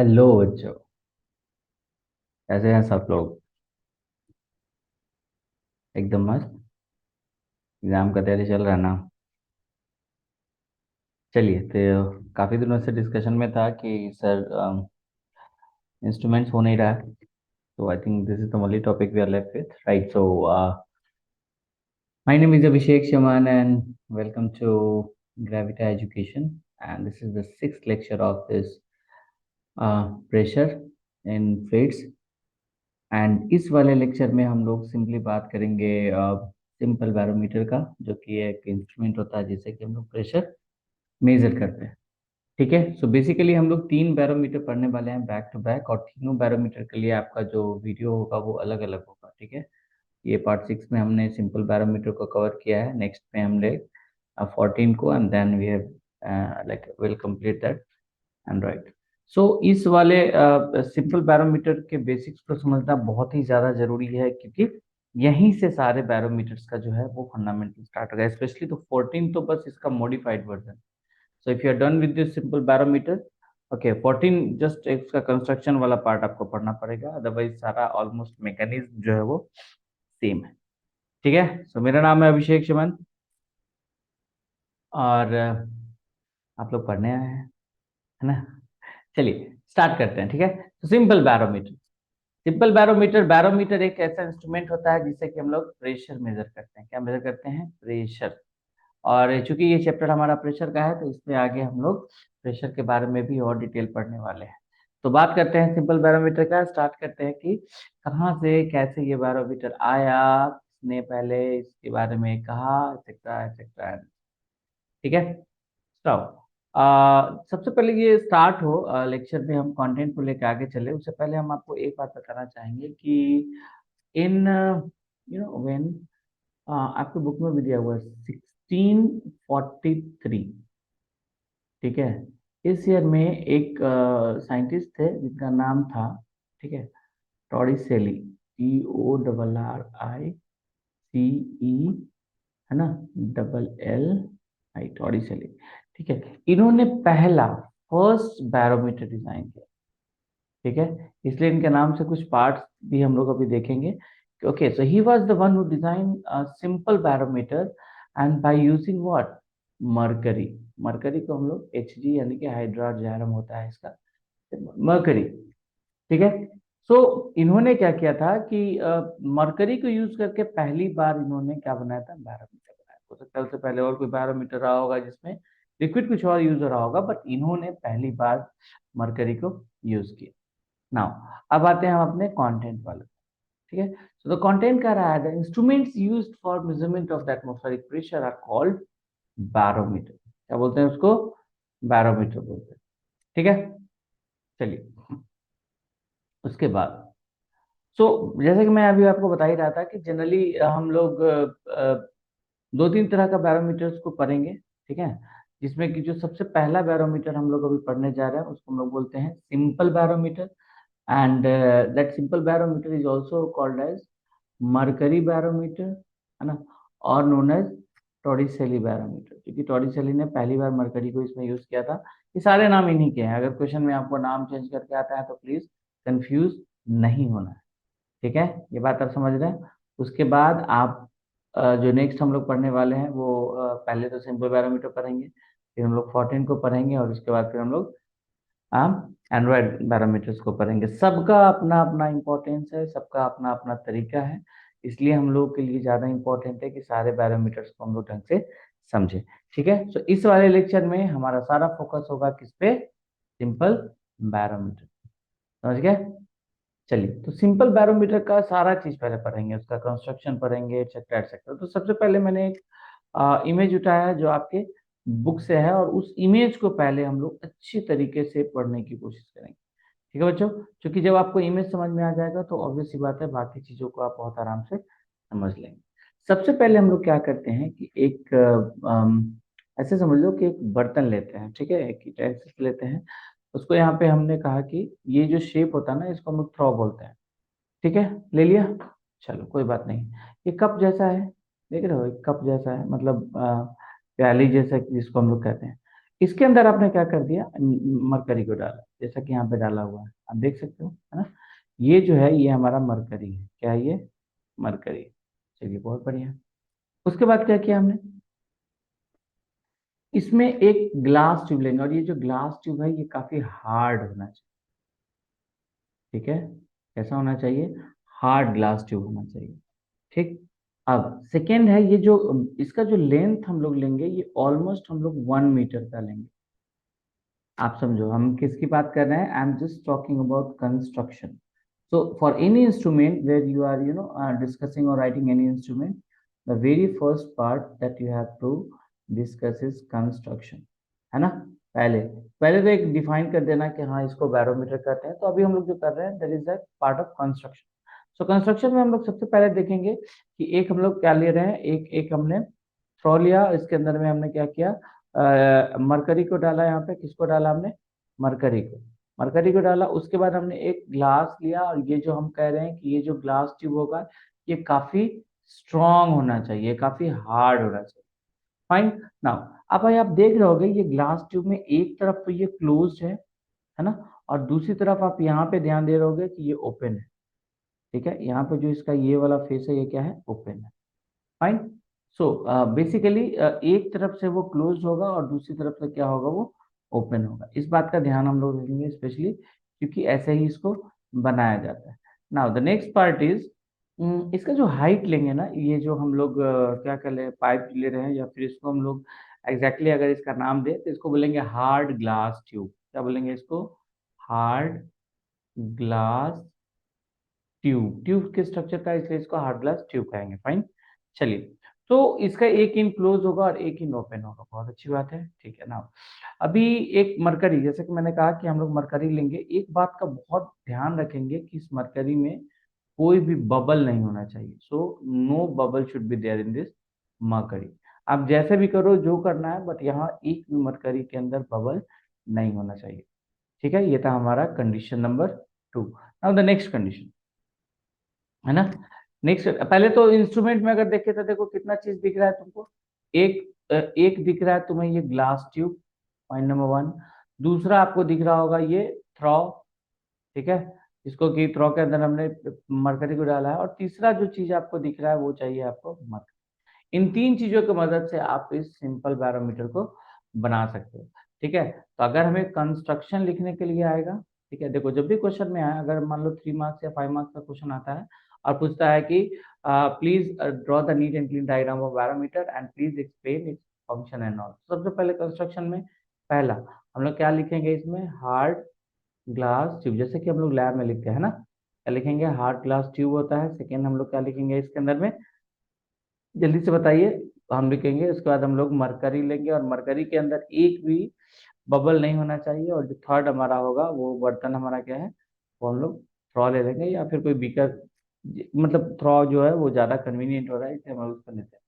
Hello बच्चों। कैसे हैं सब लोग? एकदम मस्त। एग्जाम का तैयारी चल रहा है ना? चलिए, तो काफी दिनों से डिस्कशन में था कि सर इंस्ट्रूमेंट्स हो नहीं रहा है। तो I think this is the only topic we are left with, right? So my name is Abhishek Shaman and welcome to Gravita education, and this is the sixth lecture of this pressure in fluids. And इस वाले lecture में हम लोग simply बात करेंगे simple barometer का, जो कि एक इंस्ट्रूमेंट होता है जिससे कि हम लोग प्रेशर मेजर करते हैं। ठीक है, सो बेसिकली हम लोग तीन बैरोमीटर पढ़ने वाले हैं बैक टू बैक, और तीनों बैरोमीटर के लिए आपका जो वीडियो होगा वो अलग अलग होगा। ठीक है, ये पार्ट 6 में हमने सिंपल बैरोमीटर को कवर किया है, नेक्स्ट में हमने 14 को, and then we have like will complete that. Android. So इस वाले सिंपल बैरोमीटर के बेसिक्स को समझना बहुत ही ज़्यादा जरूरी है, क्योंकि यहीं से सारे बैरोमीटर्स का जो है वो फंडामेंटल स्टार्ट होगा। स्पेशली तो 14 तो बस इसका modified version. So if you are done with this simple barometer, okay, 14 just इसका कंस्ट्रक्शन वाला पार्ट आपको पढ़ना पड़ेगा, अदरवाइज सारा ऑलमोस्ट मैकेनिज्म जो है वो सेम है। ठीक है, सो मेरा नाम है अभिषेक सुमन, और आप लोग पढ़ने आए हैं, है ना? चलिए स्टार्ट करते हैं। ठीक है, तो simple barometer. Simple barometer, barometer एक ऐसा इंस्ट्रूमेंट होता है जिससे कि हम लोग प्रेशर मेजर करते हैं। क्या मेजर करते हैं? प्रेशर। और चूंकि ये चैप्टर हमारा प्रेशर का है, तो इसमें आगे हम लोग प्रेशर के बारे में भी और डिटेल पढ़ने वाले हैं। तो बात करते हैं सिंपल बैरोमीटर का, स्टार्ट करते हैं कि कहाँ से कैसे ये बैरोमीटर आया, किसने पहले इसके बारे में कहा, एक्सेट्रा एक्सेट्रा। ठीक है, स्टॉप। सबसे पहले ये स्टार्ट हो लेक्चर में, हम कंटेंट को लेकर आगे चले उससे पहले हम आपको एक बात बताना चाहेंगे कि इन यू नो व्हेन आपके बुक में भी दिया हुआ है 1643। ठीक है, इस ईयर में एक साइंटिस्ट थे जिनका नाम था, ठीक है, टॉरिसेली, TORRICE, है ना, LL, टॉरिसेली। ठीक है, इन्होंने पहला फर्स्ट बैरोमीटर डिजाइन किया। ठीक है, इसलिए इनके नाम से कुछ पार्ट्स भी हम लोग अभी देखेंगे। Okay, so he was the one who design simple barometer, and by using what? Mercury. Mercury को हम लोग Hg यानी कि हाइड्रोजैरम होता है इसका, मरकरी। ठीक है, सो इन्होंने क्या किया था कि मरकरी को यूज करके पहली बार इन्होंने क्या बनाया था? बैरोमीटर बनाया। हो सकता है उससे पहले और कोई बैरोमीटर रहा होगा जिसमें लिक्विड कुछ और यूज हो रहा होगा, बट इन्होंने पहली बार मरकरी को यूज किया। नाउ अब आते हैं हम अपने कंटेंट वाले। ठीक है, सो द कंटेंट कह रहा है the instruments used for measurement of the atmospheric pressure are called barometer. क्या बोलते हैं उसको? बैरोमीटर बोलते हैं। ठीक है, चलिए उसके बाद, सो जैसे कि मैं अभी आपको बता ही रहा था कि जनरली हम लोग दो तीन तरह का बैरोमीटर्स को पढ़ेंगे। ठीक है, जिसमें कि जो सबसे पहला बैरोमीटर हम लोग अभी पढ़ने जा रहे हैं उसको हम लोग बोलते हैं simple barometer, and that simple barometer is also called as mercury barometer, है ना, और नोन एज टॉरिसेली बैरोमीटर, क्योंकि टॉरिसेली ने पहली बार मरकरी को इसमें यूज किया था। ये सारे नाम इन्हीं के हैं, अगर क्वेश्चन में आपको नाम चेंज करके आता है तो प्लीज कंफ्यूज नहीं होना है। ठीक है, ये बात आप समझ रहे हैं? उसके बाद आप जो नेक्स्ट हम लोग पढ़ने वाले हैं वो पहले तो सिंपल बैरोमीटर पढ़ेंगे, फिर हम लोग 14 को पढ़ेंगे, और उसके बाद फिर हम लोग एंड्रॉयड पैरामीटर्स को पढ़ेंगे। सबका अपना अपना इम्पोर्टेंस है, सबका अपना अपना तरीका है, इसलिए हम लोग के लिए ज़्यादा इम्पोर्टेंट है कि सारे पैरामीटर्स को हम लोग ढंग से समझें। ठीक है, तो इस वाले लेक्चर में हमारा सारा फोकस होगा किस पे? Simple barometer. समझ गए? चलिए, तो सिंपल बैरोमीटर का सारा चीज पहले पढ़ेंगे, उसका कंस्ट्रक्शन पढ़ेंगे, एक्सेट्रा एक्सेट्रा। तो सबसे पहले मैंने एक इमेज उठाया है जो आपके बुक से है, और उस इमेज को पहले हम लोग अच्छी तरीके से पढ़ने की कोशिश करेंगे। ठीक है बच्चों, क्योंकि जब आपको इमेज समझ में आ जाएगा तो ऑब्वियस सी बात है बाकी चीजों को आप बहुत आराम से समझ लेंगे। सबसे पहले हम लोग क्या करते हैं कि एक ऐसे समझ लो कि एक बर्तन लेते हैं, ठीक है, एक यूटेंसिल लेते हैं। उसको यहाँ पे हमने कहा कि ये जो शेप होता है ना, इसको हम लोग थ्रो बोलते हैं। ठीक है, ले लिया, चलो कोई बात नहीं। ये कप जैसा है, देख रहे हो, एक कप जैसा है, मतलब प्याली जैसा जिसको हम लोग कहते हैं। इसके अंदर आपने क्या कर दिया, मरकरी को डाला, जैसा कि यहाँ पे डाला हुआ है, आप देख सकते हो, है ना। ये जो है ये हमारा मरकरी है, क्या है ये, मरकरी। चलिए बहुत बढ़िया। उसके बाद क्या किया हमने, इसमें एक ग्लास ट्यूब लेंगे, और ये जो ग्लास ट्यूब है ये काफी हार्ड होना चाहिए, ठीक है। कैसा होना चाहिए, हार्ड ग्लास ट्यूब होना चाहिए, ठीक। अब सेकेंड है, ये जो इसका जो लेंथ हम लोग लेंगे ये ऑलमोस्ट हम लोग 1 मीटर का लेंगे। आप समझो हम किसकी बात कर रहे हैं, I am just talking about construction. So for any instrument where you are, discussing or writing any instrument, the very first part that you have to discuss is construction, है ना। पहले पहले तो एक डिफाइन कर देना कि हाँ इसको बैरोमीटर कहते हैं। तो अभी हम लोग जो कर रहे हैं that is the part of construction. So construction में हम लोग सबसे पहले देखेंगे कि एक हम लोग क्या ले रहे हैं, एक एक हमने थ्रो लिया, इसके अंदर में हमने क्या किया, मरकरी को डाला, यहाँ पे किसको डाला हमने, मरकरी को, मरकरी को डाला। उसके बाद हमने एक ग्लास लिया, और ये जो हम कह रहे हैं कि ये जो ग्लास ट्यूब होगा ये काफी स्ट्रांग होना चाहिए, काफी हार्ड होना चाहिए। फाइन। नाउ अब भाई आप देख रहे होगे ये ग्लास ट्यूब में एक तरफ तो ये क्लोज्ड है ना, और दूसरी तरफ आप यहाँ पे ध्यान दे रहे होगे कि ये ओपन है, ठीक है। यहाँ पे जो इसका ये वाला फेस है ये क्या है, ओपन है। फाइन। सो बेसिकली एक तरफ से वो क्लोज होगा और दूसरी तरफ से क्या होगा, वो ओपन होगा। इस बात का ध्यान हम लोग रखेंगे स्पेशली, क्योंकि ऐसे ही इसको बनाया जाता है। Now the next part is, इसका जो हाइट लेंगे ना, ये जो हम लोग क्या कर ले, पाइप ले रहे हैं, या फिर इसको हम लोग एग्जैक्टली अगर इसका नाम दे तो इसको बोलेंगे हार्ड ग्लास ट्यूब। क्या बोलेंगे इसको, हार्ड ग्लास ट्यूब। ट्यूब के स्ट्रक्चर का, इसलिए इसको हार्ड ग्लास ट्यूब कहेंगे। फाइन। चलिए, तो इसका एक इन क्लोज होगा और एक इन ओपन होगा, बहुत अच्छी बात है, ठीक है ना। अभी एक मरकरी, जैसे कि मैंने कहा कि हम लोग मरकरी लेंगे, एक बात का बहुत ध्यान रखेंगे कि इस मरकरी में कोई भी बबल नहीं होना चाहिए। So no bubble should be there in this mercury. आप जैसे भी करो, जो करना है, बट यहाँ एक भी मरकरी के अंदर बबल नहीं होना चाहिए, ठीक है। ये था हमारा condition number 2। Now the next condition, है ना। नेक्स्ट, पहले तो इंस्ट्रूमेंट में अगर देखे तो देखो कितना चीज दिख रहा है तुमको, एक दिख रहा है तुम्हें ये ग्लास ट्यूब, पॉइंट नंबर 1। दूसरा आपको दिख रहा होगा ये थ्रो, ठीक है, इसको कि थ्रो के अंदर हमने मरकरी को डाला है। और तीसरा जो चीज आपको दिख रहा है वो चाहिए आपको मरकरी। इन तीन चीजों की मदद से आप इस सिंपल बैरोमीटर को बना सकते हो, ठीक है। तो अगर हमें कंस्ट्रक्शन लिखने के लिए आएगा, ठीक है, देखो जब भी क्वेश्चन में आए, अगर मान लो 3 मार्क्स या 5 मार्क्स का क्वेश्चन आता है और पूछता है कि please draw the neat and clean diagram of barometer and please explain its function and all. सबसे पहले कंस्ट्रक्शन में पहला हम लोग क्या लिखेंगे, इसमें हार्ड ग्लास ट्यूब, जैसे कि हम लोग लैब में लिखते हैं ना, क्या लिखेंगे, हार्ड ग्लास ट्यूब होता है। सेकेंड हम लोग क्या लिखेंगे इसके अंदर में, जल्दी से बताइए। हम लिखेंगे, उसके बाद हम लोग मरकरी लेंगे, और मरकरी के अंदर एक भी बबल नहीं होना चाहिए। और जो थर्ड हमारा होगा वो बर्तन हमारा क्या है, वो हम लोग थ्रो ले लेंगे, या फिर कोई बीकर, मतलब थ्रो जो है वो ज़्यादा कन्वीनियंट हो रहा है इसलिए हम लोग उसको लेते हैं।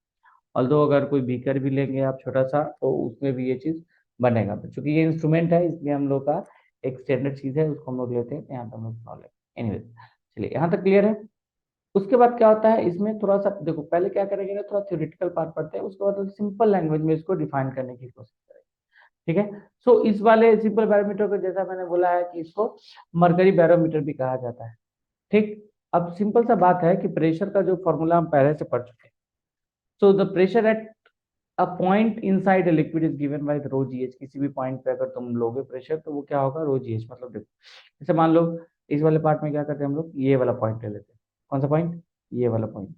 ऑल्दो अगर कोई बीकर भी लेंगे आप छोटा सा, तो उसमें भी ये चीज़ बनेगा। तो चूंकि ये इंस्ट्रूमेंट है इसलिए हम लोग का एक स्टैंडर्ड चीज़ है, उसको हम लोग लेते हैं, यहाँ पे हम लोग थ्रो लेते हैं। एनीवेज, चलिए यहाँ तक क्लियर है। उसके बाद क्या होता है, इसमें थोड़ा सा देखो, पहले क्या करेंगे ना, थोड़ा थ्योरेटिकल पार्ट पढ़ते हैं, उसके बाद सिंपल लैंग्वेज में इसको डिफाइन करने की कोशिश करेंगे, ठीक है। सो इस वाले सिंपल बैरोमीटर को, जैसा मैंने बोला है कि इसको मरकरी बैरोमीटर भी कहा जाता है, ठीक। अब सिंपल सा बात है कि प्रेशर का जो फॉर्मूला हम पहले से पढ़ चुके हैं। So the pressure at a point inside a liquid is given by rho g h. किसी भी पॉइंट पे अगर तुम लोगे प्रेशर तो वो क्या होगा, रो जी एच। मतलब देखो, जैसे मान लो इस वाले पार्ट में क्या करते हैं हम लोग, ये वाला पॉइंट ले लेते हैं। कौन सा पॉइंट, ये वाला पॉइंट,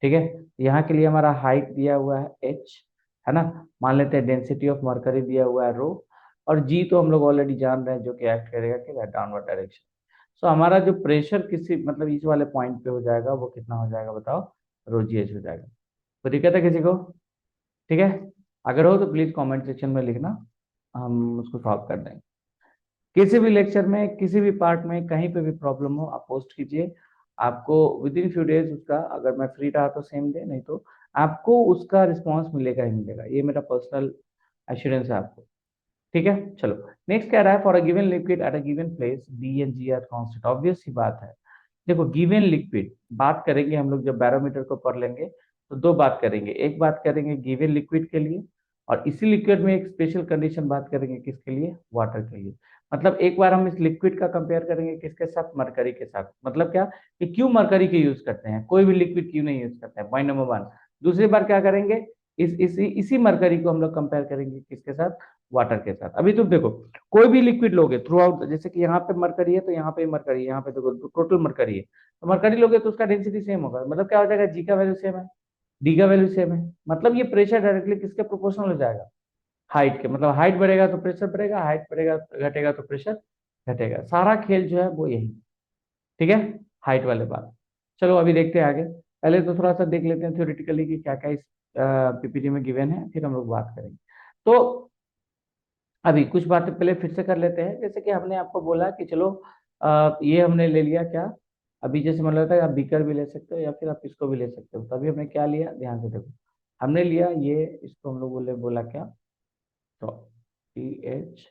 ठीक है। यहाँ के लिए हमारा हाइट दिया हुआ है एच, है ना। मान लेते हैं डेंसिटी ऑफ मरकरी दिया हुआ है रो, और जी तो हम लोग ऑलरेडी जान रहे हैं जो कि एक्ट करेगा कि डाउनवर्ड डायरेक्शन। सो हमारा जो प्रेशर किसी मतलब इस वाले पॉइंट पे हो जाएगा वो कितना हो जाएगा बताओ, रो जी एच हो जाएगा। तो दिक्कत है किसी को, ठीक है। अगर हो तो प्लीज कमेंट सेक्शन में लिखना, हम उसको सॉल्व कर देंगे। किसी भी लेक्चर में, किसी भी पार्ट में, कहीं पे भी प्रॉब्लम हो आप पोस्ट कीजिए। आपको विद इन फ्यू डेज उसका, अगर मैं फ्री रहा तो सेम डे, नहीं तो आपको उसका रिस्पॉन्स मिलेगा ही मिलेगा, ये मेरा पर्सनल एश्योरेंस है आपको, ठीक है। चलो नेक्स्ट कह रहा है, for a given liquid at a given place D and G are constant. Obvious सी बात है, देखो गिवन लिक्विड बात करेंगे हम लोग जब बैरोमीटर को पढ़ लेंगे, तो दो बात करेंगे। एक बात करेंगे गिवन लिक्विड के लिए, और इसी लिक्विड में एक स्पेशल कंडीशन बात करेंगे किसके लिए, वाटर के लिए। मतलब एक बार हम इस लिक्विड का कंपेयर करेंगे किसके साथ, मरकरी के साथ। मतलब क्या कि क्यों मरकरी के यूज करते हैं, कोई भी लिक्विड क्यों नहीं यूज करते हैं, पॉइंट नंबर वन। दूसरी बार क्या करेंगे, इसी मरकरी को हम लोग कंपेयर करेंगे किसके साथ, वाटर के साथ। अभी तुम देखो कोई भी लिक्विड लोगे थ्रू आउट, जैसे कि यहाँ पे मरकरी है तो यहाँ पे मरकरी है, यहाँ पे देखो टोटल मरकरी है, तो मरकरी लोगे तो उसका डेंसिटी सेम होगा। मतलब क्या हो जाएगा, जी का वैल्यू सेम है, डी का वैल्यू सेम है। मतलब ये प्रेशर डायरेक्टली किसके प्रोपोर्शनल हो जाएगा, हाइट के। मतलब हाइट बढ़ेगा तो प्रेशर बढ़ेगा, हाइट बढ़ेगा घटेगा तो प्रेशर घटेगा। सारा खेल जो है वो यही, ठीक है, हाइट वाले बात। चलो अभी देखते हैं आगे। पहले तो थोड़ा सा देख लेते हैं थ्योरेटिकली कि क्या क्या इस पीपीटी में गिवन है, फिर हम लोग बात करेंगे। तो अभी कुछ बातें पहले फिर से कर लेते हैं। जैसे कि हमने आपको बोला कि चलो ये हमने ले लिया क्या, अभी जैसे मान लेता है आप बीकर भी ले सकते हो या फिर आप इसको भी ले सकते हो। तो अभी हमने क्या लिया, ध्यान से देखो, हमने लिया ये, इसको हम लोग बोला क्या, तो THROUGH।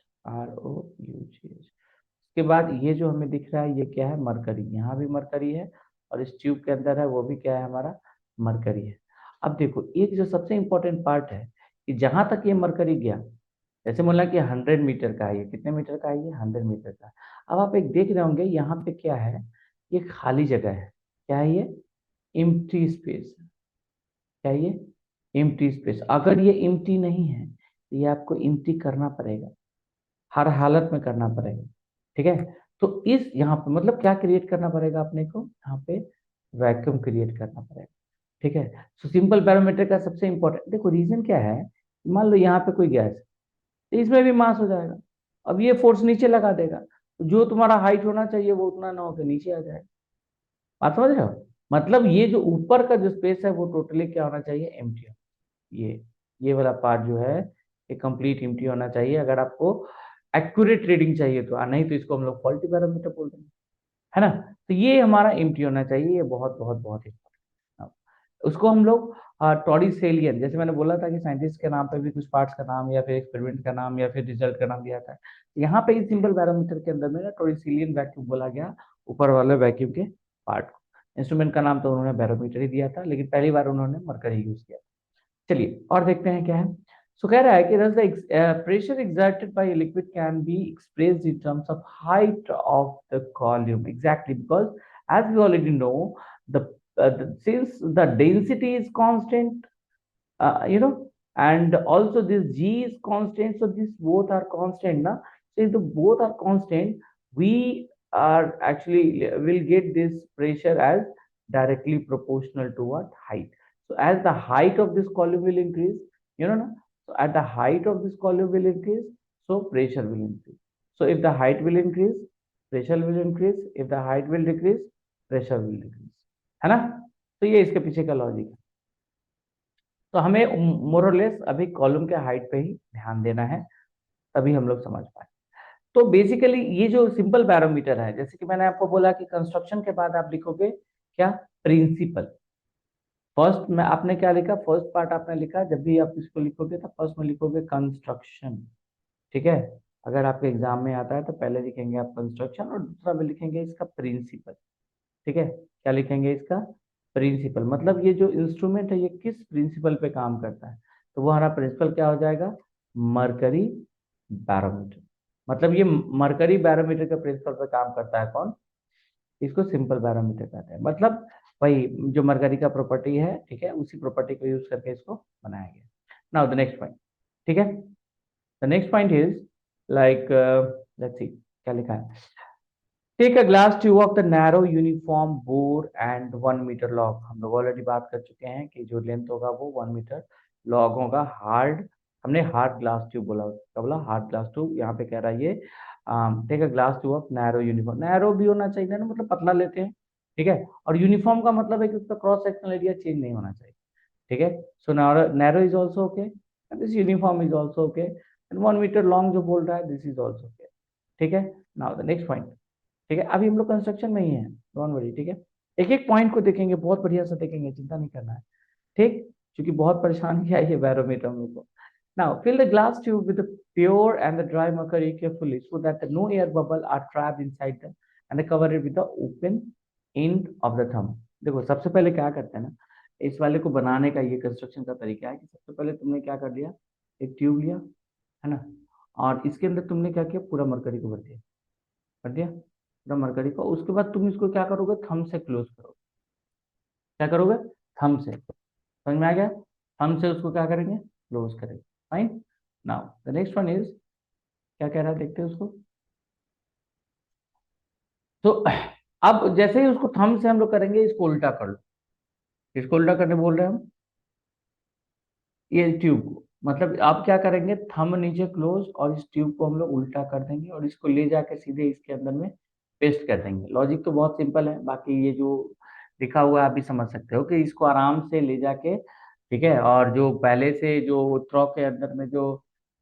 उसके बाद ये जो हमें दिख रहा है ये क्या है, मरकरी। यहाँ भी मरकरी है और इस ट्यूब के अंदर है वो भी क्या है हमारा, मरकरी है। अब देखो एक जो सबसे इंपॉर्टेंट पार्ट है कि जहां तक ये मरकरी गया, जैसे बोला कि 100 मीटर का है, ये कितने मीटर का है, ये 100 मीटर का है। अब आप एक देख रहे होंगे यहाँ पे क्या है, ये खाली जगह है। क्या है ये, एम्प्टी स्पेस। क्या है ये, एम्प्टी स्पेस। अगर ये एम्प्टी नहीं है तो ये आपको एम्प्टी करना पड़ेगा, हर हालत में करना पड़ेगा, ठीक है। तो इस यहाँ पे मतलब क्या क्रिएट करना पड़ेगा अपने को, यहाँ पे वैक्यूम क्रिएट करना पड़ेगा, ठीक है। सो सिंपल बैरोमीटर का सबसे इंपॉर्टेंट देखो रीजन क्या है, मान लो यहाँ पे कोई गैस है तो इसमें भी मास हो जाएगा। अब ये फोर्स नीचे लगा देगा, तो जो तुम्हारा हाइट होना चाहिए वो उतना ना होकर नीचे आ जाएगा। बात समझ रहे हो, मतलब ये जो ऊपर का जो स्पेस है वो टोटली क्या होना चाहिए, एम्प्टी। ये वाला पार्ट जो है ये कंप्लीट एम्प्टी होना चाहिए अगर आपको एक्यूरेट रीडिंग चाहिए तो, नहीं तो इसको हम लोग फॉल्टी पैरामीटर बोल देंगे, है ना। तो ये हमारा एम्प्टी होना चाहिए, ये बहुत बहुत बहुत इंपॉर्टेंट। उसको हम लोग टॉरिसेलियन, जैसे मैंने बोला था कि साइंटिस्ट के नाम पे भी कुछ पार्ट्स का नाम या फिर एक्सपेरिमेंट का नाम या फिर रिजल्ट का नाम दिया था। यहाँ पे इस सिंपल बैरोमीटर के अंदर में ना टॉरिसेलियन वैक्यूम बोला गया, ऊपर वाले वैक्यूम के पार्ट को। इंस्ट्रूमेंट का नाम तो उन्होंने बैरोमीटर ही दिया था, लेकिन पहली बार उन्होंने मरकरी यूज किया। चलिए और देखते हैं क्या है। सो कह रहा है कि thus the pressure exerted by a liquid can be expressed in terms of height of the column, exactly, because as we already know the, since the density is constant, you know, and also this g is constant, so these both are constant na. So if the both are constant, we are actually will get this pressure as directly proportional to what, height. So as the height of this column will increase, you know na, so at the height of this column will increase, so pressure will increase. So if the height will increase, pressure will increase, if the height will decrease, pressure will decrease, है ना। तो ये इसके पीछे का logic है। तो हमें मोरलेस अभी कॉलम के हाइट पे ही ध्यान देना है, तभी हम लोग समझ पाए। तो बेसिकली ये जो सिंपल बैरोमीटर है, जैसे कि मैंने आपको बोला कि कंस्ट्रक्शन के बाद आप लिखोगे क्या, प्रिंसिपल। फर्स्ट में आपने क्या लिखा, फर्स्ट पार्ट आपने लिखा, जब भी आप इसको लिखोगे तो फर्स्ट में लिखोगे कंस्ट्रक्शन, ठीक है। अगर आपके एग्जाम में आता है तो पहले लिखेंगे आप कंस्ट्रक्शन और दूसरा में लिखेंगे इसका प्रिंसिपल, ठीक है। क्या लिखेंगे, इसका प्रिंसिपल। मतलब ये जो इंस्ट्रूमेंट है ये किस प्रिंसिपल पे काम करता है, तो वो हमारा प्रिंसिपल क्या हो जाएगा, मरकरी बैरोमीटर। मतलब ये मरकरी बैरोमीटर के प्रिंसिपल पे काम करता है कौन, इसको सिंपल बैरोमीटर कहते हैं। मतलब वही जो मरकरी का प्रॉपर्टी है, ठीक है, उसी प्रॉपर्टी को यूज करके इसको बनाया गया। नाउ द नेक्स्ट पॉइंट, ठीक है, the next point is like, let's see क्या लिखा है। Take a glass tube of the narrow uniform bore and 1 metre long. हम लोग ऑलरेडी बात कर चुके हैं कि जो लेंथ होगा वो 1 मीटर लॉन्ग होगा। हार्ड, हमने हार्ड ग्लास ट्यूब बोला, क्या बोला, हार्ड ग्लास ट्यूब। यहाँ पे कह रहा है ये take a glass tube of narrow uniform, narrow भी होना चाहिए ना, मतलब पतला लेते हैं, ठीक है। और यूनिफॉर्म का मतलब है कि उसका क्रॉस सेक्शनल एरिया चेंज नहीं होना चाहिए, ठीक है। So narrow is also okay, this uniform is also okay, and 1 metre long जो बोल रहा है दिस इज ऑल्सो ओके, ठीक है। नाउ द नेक्स्ट पॉइंट, ठीक है, अभी हम लोग कंस्ट्रक्शन में ही है, डोंट वरी, ठीक है। एक एक पॉइंट को देखेंगे, बहुत बढ़िया से देखेंगे, चिंता नहीं करना है, ठीक। क्योंकि बहुत परेशान किया है ये बैरोमीटर हम लोग को। Now fill the glass tube with pure and the dry mercury carefully so that no air bubble are trapped inside the and cover it with the open end of the thumb. देखो सबसे पहले क्या करते हैं ना, इस वाले को बनाने का ये कंस्ट्रक्शन का तरीका है कि सबसे पहले तुमने क्या कर दिया, एक ट्यूब लिया, है ना, और इसके अंदर तुमने क्या किया, पूरा मरकरी को भर दिया, कर दिया पूरा मरकरी को। उसके बाद तुम इसको क्या करोगे, थंब से क्लोज करोगे। क्या करोगे, थंब से, समझ में आ गया, थंब से उसको क्या करेंगे, क्लोज करेंगे। Fine. Now the next one is, क्या कह रहा है देखते हैं उसको। तो अब जैसे ही उसको थंब से हम लोग करेंगे, इसको उल्टा कर लो। इसको उल्टा करने बोल रहे हैं हम, ये ट्यूब को, मतलब आप क्या करेंगे, थंब नीचे क्लोज, और इस ट्यूब को हम लोग उल्टा कर देंगे और इसको ले जाके सीधे इसके अंदर में पेस्ट कर देंगे। लॉजिक तो बहुत सिंपल है, बाकी ये जो लिखा हुआ है आप भी समझ सकते हो कि इसको आराम से ले जाके, ठीक है, और जो पहले से जो थ्रो के अंदर में जो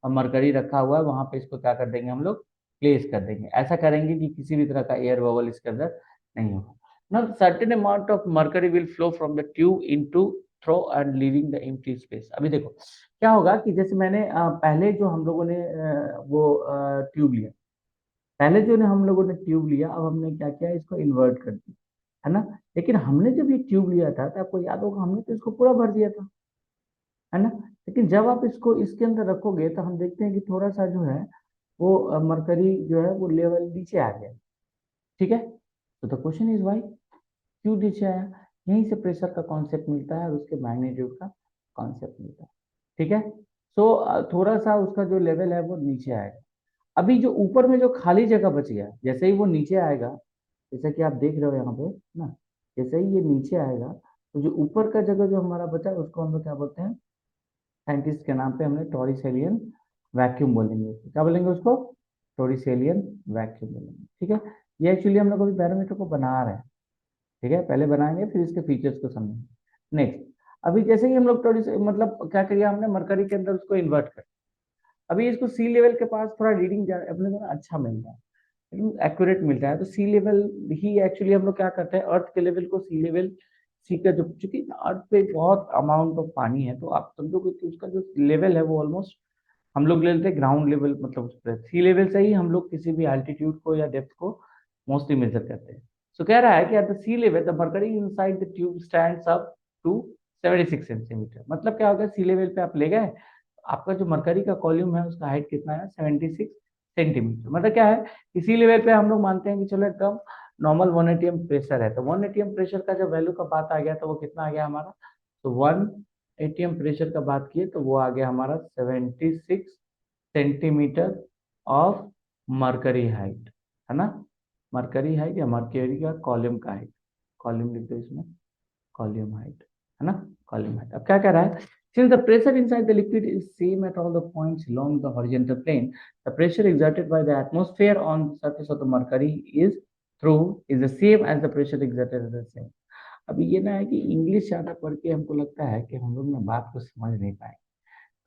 मरकरी रखा हुआ है वहां पे इसको क्या कर देंगे हम लोग, प्लेस कर देंगे। ऐसा करेंगे कि किसी भी तरह का एयर बबल इसके अंदर नहीं होगा। Now, certain amount of mercury will flow from the tube into throw and leaving the empty space। अभी देखो क्या होगा कि जैसे मैंने पहले जो हम लोगों ने वो ट्यूब लिया, पहले जो ने हम लोगों ने ट्यूब लिया, अब हमने क्या किया, इसको इन्वर्ट कर दिया, है ना। लेकिन हमने जब ये ट्यूब लिया था तो आपको याद होगा, हमने तो इसको पूरा भर दिया था, है ना। लेकिन जब आप इसको इसके अंदर रखोगे तो हम देखते हैं कि थोड़ा सा जो है वो मरकरी जो है वो लेवल नीचे आ गया, ठीक है। तो द क्वेश्चन इज वाई, क्यों नीचे आया। यहीं से प्रेशर का कॉन्सेप्ट मिलता है और उसके मैग्नीट्यूड का कॉन्सेप्ट मिलता है, ठीक है। सो थोड़ा सा उसका जो लेवल है वो नीचे आएगा। अभी जो ऊपर में जो खाली जगह बच गया, जैसे ही वो नीचे आएगा, जैसे कि आप देख रहे हो यहाँ पे ना, जैसे ही ये नीचे आएगा तो जो ऊपर का जगह जो हमारा बचा उसको हम लोग क्या बोलते हैं, साइंटिस्ट के नाम पे हमने टॉरिसेलियन वैक्यूम बोलेंगे। क्या बोलेंगे उसको, टॉरिसेलियन वैक्यूम बोलेंगे, ठीक है। ये एक्चुअली हम लोग अभी बैरोमीटर को बना रहे हैं, ठीक है, पहले बनाएंगे फिर इसके फीचर्स को समझेंगे। नेक्स्ट, अभी जैसे ही हम लोग थोड़ी मतलब क्या करिए, हमने मरकरी के अंदर उसको इन्वर्ट कर, अभी इसको सी लेवल के पास थोड़ा रीडिंग अपने को ना अच्छा मिल रहा है, लेकिन एक्यूरेट मिल रहा है। तो सी लेवल ही एक्चुअली हम लोग क्या करते हैं, अर्थ के लेवल को सी लेवल, सी का जो, चूंकि अर्थ पे बहुत अमाउंट ऑफ पानी है तो आप समझोगे कि उसका जो लेवल है वो ऑलमोस्ट हम लोग ले लेते हैं ग्राउंड लेवल, मतलब सी लेवल से ही हम लोग किसी भी एल्टीट्यूड को या डेप्थ को मोस्टली मेजर करते हैं। सो कह रहा है कि at the sea level the mercury inside the tube stands up to 76 centimetre. मतलब क्या होगा, सी लेवल पे आप ले गए, आपका जो मरकरी का कॉल्यूम है उसका हाइट कितना है, 76 सेंटीमीटर। मतलब क्या है, इसी लेवल पे हम लोग मानते हैं कि चलो एकदम नॉर्मल 1 एटीएम प्रेशर है, तो 1 एटीएम प्रेशर का जब वैल्यू का बात आ गया तो वो कितना आ गया हमारा, तो 1 एटीएम प्रेशर का बात किए तो वो आ गया हमारा 76 सेंटीमीटर ऑफ मरकरी हाइट, है ना। मरकरी हाइट या मरकरी का कॉलम का हाइट, कॉलम लिख दो इसमें, कॉलम हाइट, है ना, कॉलम हाइट। अब क्या कह रहा है, since the pressure inside the liquid is same at all the points along the horizontal plane, the pressure exerted by the atmosphere on the surface of the mercury is through is the same as the pressure exerted at the same। अभी ये ना है कि English ज्यादा पढ़ के हमको लगता है कि हम लोग ना बात को समझ नहीं पाए,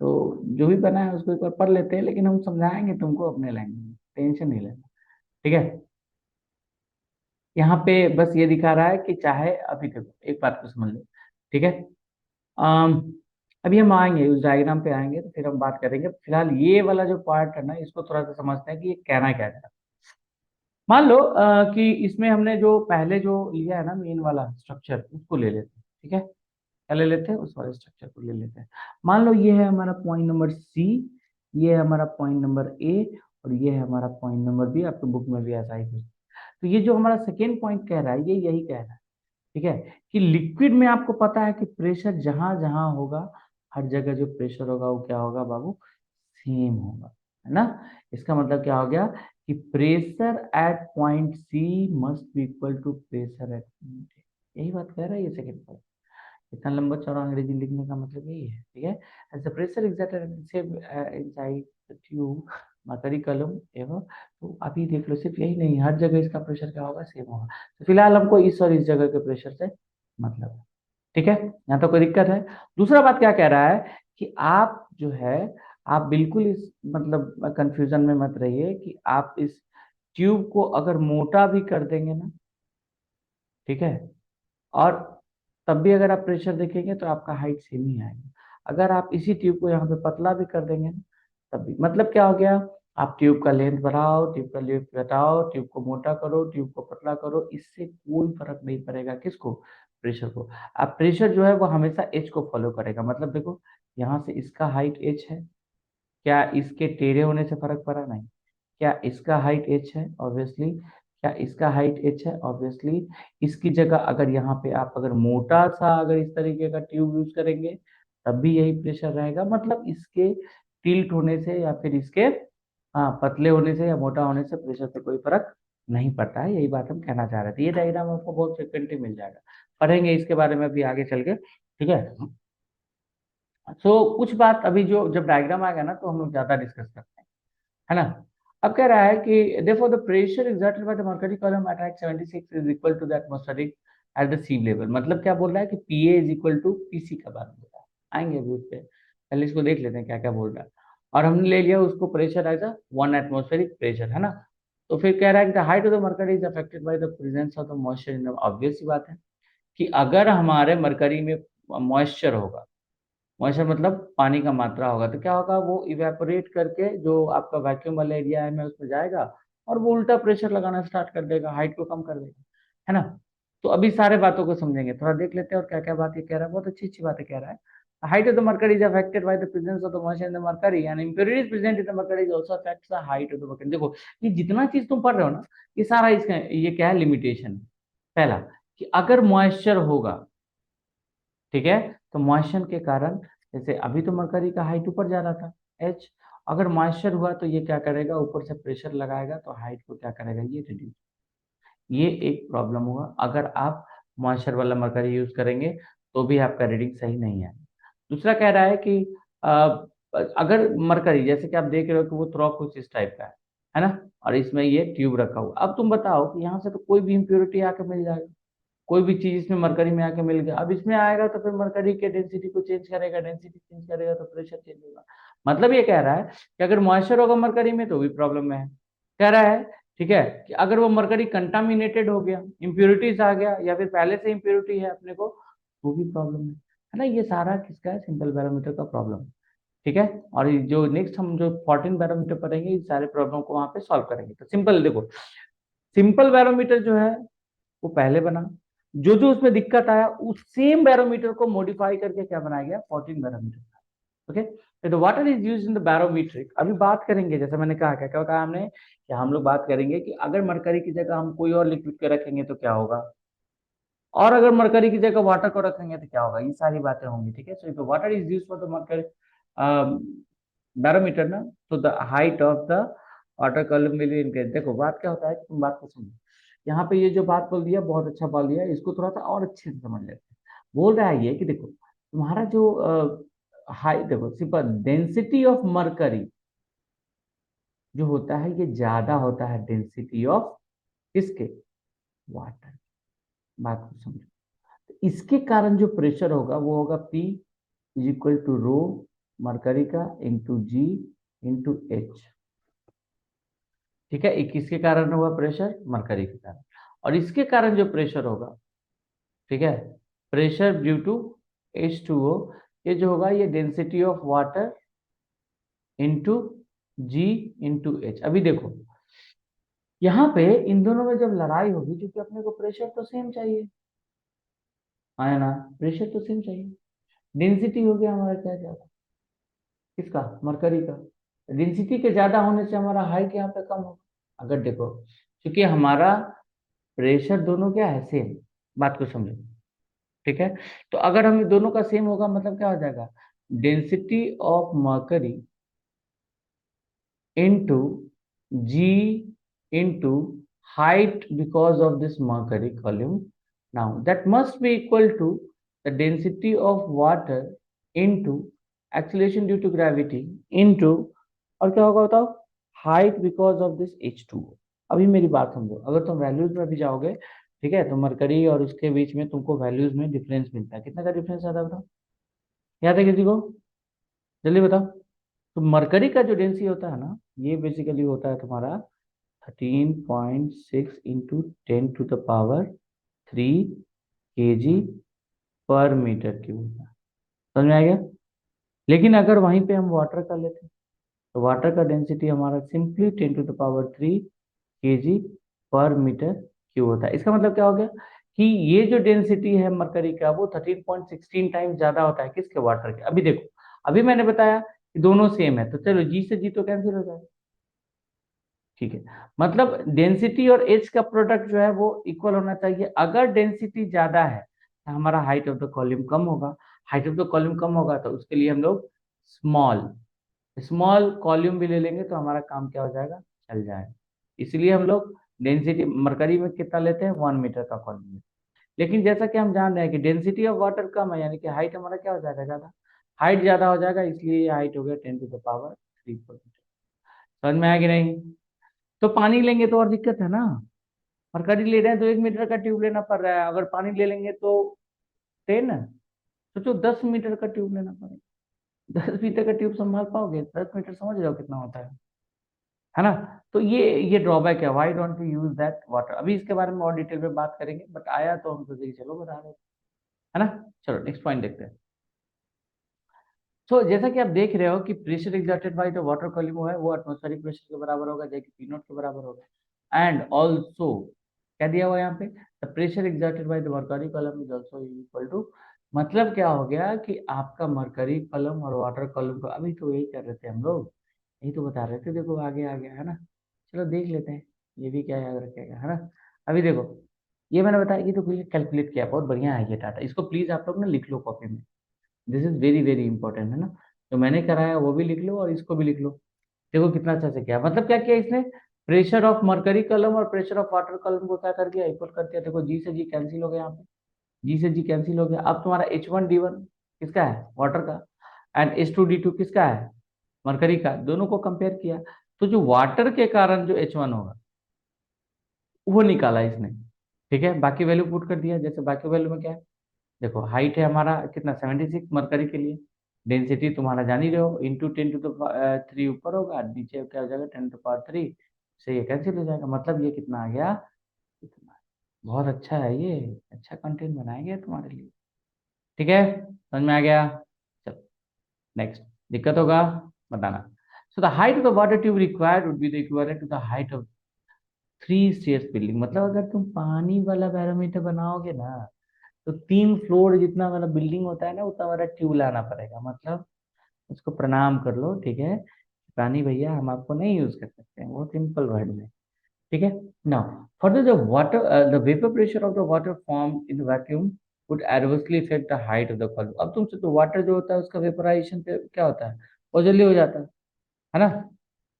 तो जो भी बना है उसको एक बार पढ़ लेते हैं, लेकिन हम समझाएंगे तुमको अपने लैंग्वेज में, टेंशन नहीं लेना, ठीक है। यहाँ पे बस ये दिखा रहा है कि चाहे, अभी देखो एक बात को समझ लो, ठीक है। अम, अभी हम आएंगे उस डायग्राम पे आएंगे तो फिर हम बात करेंगे, फिलहाल ये वाला जो पार्ट है ना इसको थोड़ा सा समझते हैं कि ये कहना क्या है। मान लो कि इसमें हमने जो पहले जो लिया है ना मेन वाला स्ट्रक्चर, उसको ले लेते हैं, ठीक है। क्या ले लेते हैं, उस वाले स्ट्रक्चर को ले लेते हैं। मान लो ये है हमारा पॉइंट नंबर सी, ये है हमारा पॉइंट नंबर ए, और ये है हमारा पॉइंट नंबर बी। आपके बुक में भी ऐसा ही कुछ। तो ये जो हमारा सेकेंड पॉइंट कह रहा है, ये यही कह रहा है, ठीक है, कि लिक्विड में आपको पता है कि प्रेशर जहां जहां होगा, हर जगह जो प्रेशर होगा वो क्या होगा बाबू, सेम होगा, है ना। इसका मतलब क्या हो गया कि pressure at point C must be equal to pressure at point A. यही बात कह रहा है ये सेकेंड पॉइंट। इतना लंबा चौड़ा अंग्रेजी लिखने का मतलब यही है, ठीक है। As the pressure exerted inside the tube mercury column एवं, तो अभी देख लो सिर्फ यही नहीं, हर जगह इसका प्रेशर क्या होगा, सेम होगा। तो फिलहाल हमको इस और इस जगह के प्रेशर से मतलब है, ठीक है, यहाँ तो कोई दिक्कत है। दूसरा बात क्या कह रहा है कि आप जो है, आप बिल्कुल इस मतलब कंफ्यूजन में मत रहिए कि आप इस ट्यूब को अगर मोटा भी कर देंगे ना, ठीक है, और तब भी अगर आप प्रेशर देखेंगे तो आपका हाइट सेम ही आएगा। अगर आप इसी ट्यूब को यहाँ पे पतला भी कर देंगे ना, तब भी मतलब क्या हो गया, आप ट्यूब का लेंथ बढ़ाओ, ट्यूब का लेंथ घटाओ, ट्यूब को मोटा करो, ट्यूब को पतला करो, इससे कोई फर्क नहीं पड़ेगा किसको, प्रेशर को। अब प्रेशर जो है वो हमेशा एच को फॉलो करेगा। मतलब देखो यहाँ से इसका हाइट एच है, क्या इसके टेढ़े होने से फर्क पड़ा? नहीं। क्या इसका हाइट h है? ऑब्वियसली। क्या इसका हाइट h है? ऑब्वियसली। इसकी जगह अगर यहाँ पे आप अगर मोटा सा अगर इस तरीके का ट्यूब यूज करेंगे तब भी यही प्रेशर रहेगा। मतलब इसके टिल्ट होने से या फिर इसके पतले होने से या मोटा होने से प्रेशर पे कोई फर्क नहीं पड़ता है। यही बात हम कहना चाह रहे थे। ये डायग्राम आपको बहुत फ्रिक्वेंटली मिल जाएगा, पढ़ेंगे इसके बारे में भी आगे चल के, ठीक है। सो कुछ बात अभी जो जब डायग्राम आएगा ना तो हम लोग ज्यादा डिस्कस करते हैं, है ना। अब कह रहा है कि therefore the pressure exerted by the mercury column at height 76 is equal to the atmospheric at the sea level। मतलब क्या बोल रहा है कि PA is equal to PC का बात बोल रहा है। आएंगे अभी उस पे, पहले इसको देख लेते हैं क्या क्या बोल रहा है। और हमने ले लिया उसको pressure as a 1 atmospheric pressure, है ना। तो फिर कह रहा है कि the height of the mercury is affected by the presence of the moisture in the, obvious सी बात है कि अगर हमारे मरकरी में मॉइस्चर होगा, मॉइस्चर मतलब पानी का मात्रा होगा, तो क्या होगा, वो इवेपोरेट करके जो आपका वैक्यूम वाला एरिया है में उसमें जाएगा और वो उल्टा प्रेशर लगाना स्टार्ट कर देगा, हाइट को कम कर देगा, है ना। तो अभी सारे बातों को समझेंगे, थोड़ा देख लेते हैं और क्या क्या बात ये कह रहा है। बहुत अच्छी अच्छी बातें कह रहा है। Height of the mercury is affected by the presence of the moisture in the mercury and impurities present in the mercury is also affects the height of the mercury. देखो ये जितना चीज तुम पढ़ रहे हो ना, ये सारा इसका ये क्या है, लिमिटेशन। पहला कि अगर मॉइस्चर होगा, ठीक है, तो मॉइस्चर के कारण, जैसे अभी तो मरकरी का हाइट ऊपर जा रहा था एच, अगर मॉइस्चर हुआ तो ये क्या करेगा, ऊपर से प्रेशर लगाएगा तो हाइट को क्या करेगा, ये रिड्यूस। ये एक प्रॉब्लम हुआ। अगर आप मॉइस्चर वाला मरकरी यूज करेंगे तो भी आपका रीडिंग सही नहीं आएगा। दूसरा कह रहा है कि अगर मरकरी, जैसे कि आप देख रहे हो कि वो थ्रो कुछ इस टाइप का है ना, और इसमें ये ट्यूब रखा हुआ। अब तुम बताओ कि यहाँ से तो कोई भी इम्प्योरिटी आके मिल जाएगा, कोई भी चीज इसमें मरकरी में आके मिल गया, अब इसमें आएगा तो फिर मरकरी के डेंसिटी को चेंज करेगा, डेंसिटी चेंज करेगा तो प्रेशर चेंज होगा। मतलब ये कह रहा है कि अगर मॉइस्चर होगा मरकरी में तो भी प्रॉब्लम में है। कह रहा है, ठीक है, कि अगर वो मरकरी कंटामिनेटेड हो गया, इम्प्योरिटीज आ गया, या फिर पहले से इम्प्योरिटी है अपने को, वो भी प्रॉब्लम है ना। ये सारा किसका है, सिंपल बैरोमीटर का प्रॉब्लम, ठीक है। और ये जो नेक्स्ट हम जो 14 बैरोमीटर पढ़ेंगे, इस सारे प्रॉब्लम को वहां पे सॉल्व करेंगे। तो सिंपल देखो, सिंपल बैरोमीटर जो है वो पहले बना, जो जो उसमें दिक्कत आया उस सेम बैरोमीटर को मॉडिफाई करके क्या बनाया गया, 14 बैरोमीटर। ओके, तो water is use in the barometric. अभी बात करेंगे, जैसे मैंने कहा, क्या क्या कहा हमने, कि हम लोग बात करेंगे कि अगर मरकरी की जगह हम कोई और लिक्विड के रखेंगे तो क्या होगा, और अगर मरकरी की जगह वाटर को रखेंगे तो क्या होगा, ये सारी बातें होंगी, ठीक है। So if water is use for the mercury barometer ना, तो the height of the water column will increase. देखो बात क्या होता है कि तुम बात को समझो, यहाँ पे ये जो बात बोल दिया बहुत अच्छा बोल दिया, इसको थोड़ा सा और अच्छे से समझ लेते हैं। बोल रहा है ये कि देखो तुम्हारा जो हाई, देखो सिंपल डेंसिटी ऑफ मरकरी जो होता है ये ज्यादा होता है डेंसिटी ऑफ किसके, वाटर। बात को समझो, तो इसके कारण जो प्रेशर होगा वो होगा P is equal to rho mercury का इंटू जी इंटू एच, ठीक है। एक किसके कारण होगा प्रेशर, मरकरी के कारण। और इसके कारण जो प्रेशर होगा, ठीक है, प्रेशर ड्यू टू H2O, ये जो होगा ये density of water into g into h. अभी देखो यहाँ पे इन दोनों में जब लड़ाई होगी, क्योंकि अपने को प्रेशर तो सेम चाहिए, है ना, प्रेशर तो सेम चाहिए। डेंसिटी हो गया हमारा क्या ज्यादा, किसका, मरकरी का। डेंसिटी के ज्यादा होने से हमारा हाइट यहाँ पे कम होगा। अगर देखो, क्योंकि हमारा प्रेशर दोनों क्या है, सेम। बात को समझो, ठीक है। तो अगर हम दोनों का सेम होगा मतलब क्या हो जाएगा, density of mercury into g into height because of this mercury column, now that must be equal to the density of water into acceleration due to gravity into, और क्या होगा बताओ, height because of this H2O। अभी मेरी बात समझो, अगर तुम वैल्यूज में भी जाओगे, ठीक है, तो मरकरी और उसके बीच में तुमको वैल्यूज में डिफरेंस मिलता है। कितना का डिफरेंस आता है बताओ, याद है किसी को, जल्दी बताओ। तो मरकरी का जो डेंसिटी होता है ना, ये बेसिकली होता है तुम्हारा 13.6 इंटू 10⁻³ kg/m³। समझ में आ गया। लेकिन अगर वहीं पे हम वाटर कर लेते, तो वाटर का डेंसिटी हमारा सिंपली 10⁻³ kg/m³ होता है। इसका मतलब क्या हो गया कि ये जो डेंसिटी है मरकरी का वो 13.16 टाइम्स ज्यादा होता है किसके, वाटर के। अभी देखो, अभी मैंने बताया दोनों सेम है, तो चलो जी से जी तो कैंसिल हो जाएगा। ठीक है, मतलब डेंसिटी और एच का प्रोडक्ट जो है वो इक्वल होना चाहिए। अगर डेंसिटी ज्यादा है तो हमारा हाइट ऑफ द कॉलम कम होगा। हाइट ऑफ द कॉलम कम होगा तो उसके लिए हम लोग स्मॉल स्मॉल कॉल्यूम भी ले लेंगे तो हमारा काम क्या हो जाएगा, चल जाएगा। इसलिए हम लोग डेंसिटी मरकरी में कितना लेते हैं, 1 मीटर का कॉल्यूम। लेकिन जैसा कि हम जान रहे हैं कि डेंसिटी ऑफ वाटर कम है, यानी कि हाइट हमारा क्या हो जाएगा, ज्यादा। हाइट ज्यादा हो जाएगा, इसलिए ये हाइट हो गया 10⁻³ समझ में आया कि नहीं। तो पानी लेंगे तो और दिक्कत है ना, मरकरी ले रहे हैं तो 1 मीटर का ट्यूब लेना पड़ रहा है, अगर पानी ले लेंगे तो 10। सोचो 10 मीटर का ट्यूब लेना पड़ेगा। 10 मीटर का ट्यूब संभाल पाओगे, 10 मीटर समझ जाओ कितना होता है ना। तो ये ड्रॉबैक है, why don't we use that water. अभी इसके बारे में और डिटेल में बात करेंगे, बट आया तो हम सोचे कि चलो बता रहे हैं, है ना। चलो नेक्स्ट पॉइंट देखते हैं। जैसा कि आप देख रहे हो कि pressure exerted by the water column है वो एटमॉस्फेरिक प्रेशर के बराबर होगा, जो कि पी नॉट के बराबर होगा। एंड ऑल्सो क्या दिया हुआ है यहाँ पे, the pressure exerted by the mercury column is also equal to. मतलब क्या हो गया कि आपका मरकरी कॉलम और वाटर कॉलम का, अभी तो यही कर रहे थे हम लोग, यही तो बता रहे थे, देखो आगे आ गया है ना। चलो देख लेते हैं, ये भी क्या याद रखेगा, है ना। अभी देखो, ये मैंने बताया कि तो कैलकुलेट किया, बहुत बढ़िया है ये डाटा, इसको प्लीज आप लोग ना लिख लो कॉपी में। This is very very important, है ना। जो मैंने कराया वो भी लिख लो और इसको भी लिख लो। देखो कितना अच्छा से किया, मतलब क्या किया इसने, प्रेशर ऑफ मरकरी कलम और प्रेशर ऑफ वाटर कलम को क्या कर दिया, इक्वल कर दिया। देखो जी से जी कैंसिल हो गया यहाँ पे, जी से जी कैंसिल हो गया। अब तुम्हारा H1D1 किसका है, वाटर का, एंड H2D2 किसका है, मरकरी का। दोनों को कंपेयर किया, तो जो वाटर के कारण जो H1 होगा वो निकाला इसने। ठीक है, बाकी वैल्यू पुट कर दिया। जैसे बाकी वैल्यू में क्या है, देखो हाइट है हमारा कितना, 76 मरकरी के लिए। डेंसिटी तुम्हारा जान ही रहे हो, इंटू 10⁻³ ऊपर होगा, नीचे क्या हो जाएगा 10⁻³ से, ये कैंसिल हो जाएगा। मतलब ये कितना आ गया, इतना। बहुत अच्छा है ये, अच्छा कंटेंट बनाएंगे तुम्हारे लिए। ठीक है, समझ में आ गया। चलो नेक्स्ट, दिक्कत होगा बताना। So the height of the water tube required would be the equivalent to the height of 3 stairs building. मतलब अगर तुम पानी वाला बैरोमीटर बनाओगे ना, तो 3 फ्लोर जितना वाला बिल्डिंग होता है ना, उतना वाला ट्यूब लाना पड़ेगा। मतलब उसको प्रणाम कर लो, ठीक है, रानी भैया हम आपको नहीं यूज कर सकते हैं, बहुत सिंपल वर्ड में। ठीक है। Now further the water the vapour pressure of the water form in vacuum would adversely effect the height of the column. अब तुमसे तो वाटर जो होता है उसका वेपराइजेशन पे क्या होता है, वो जल्दी हो जाता है ना।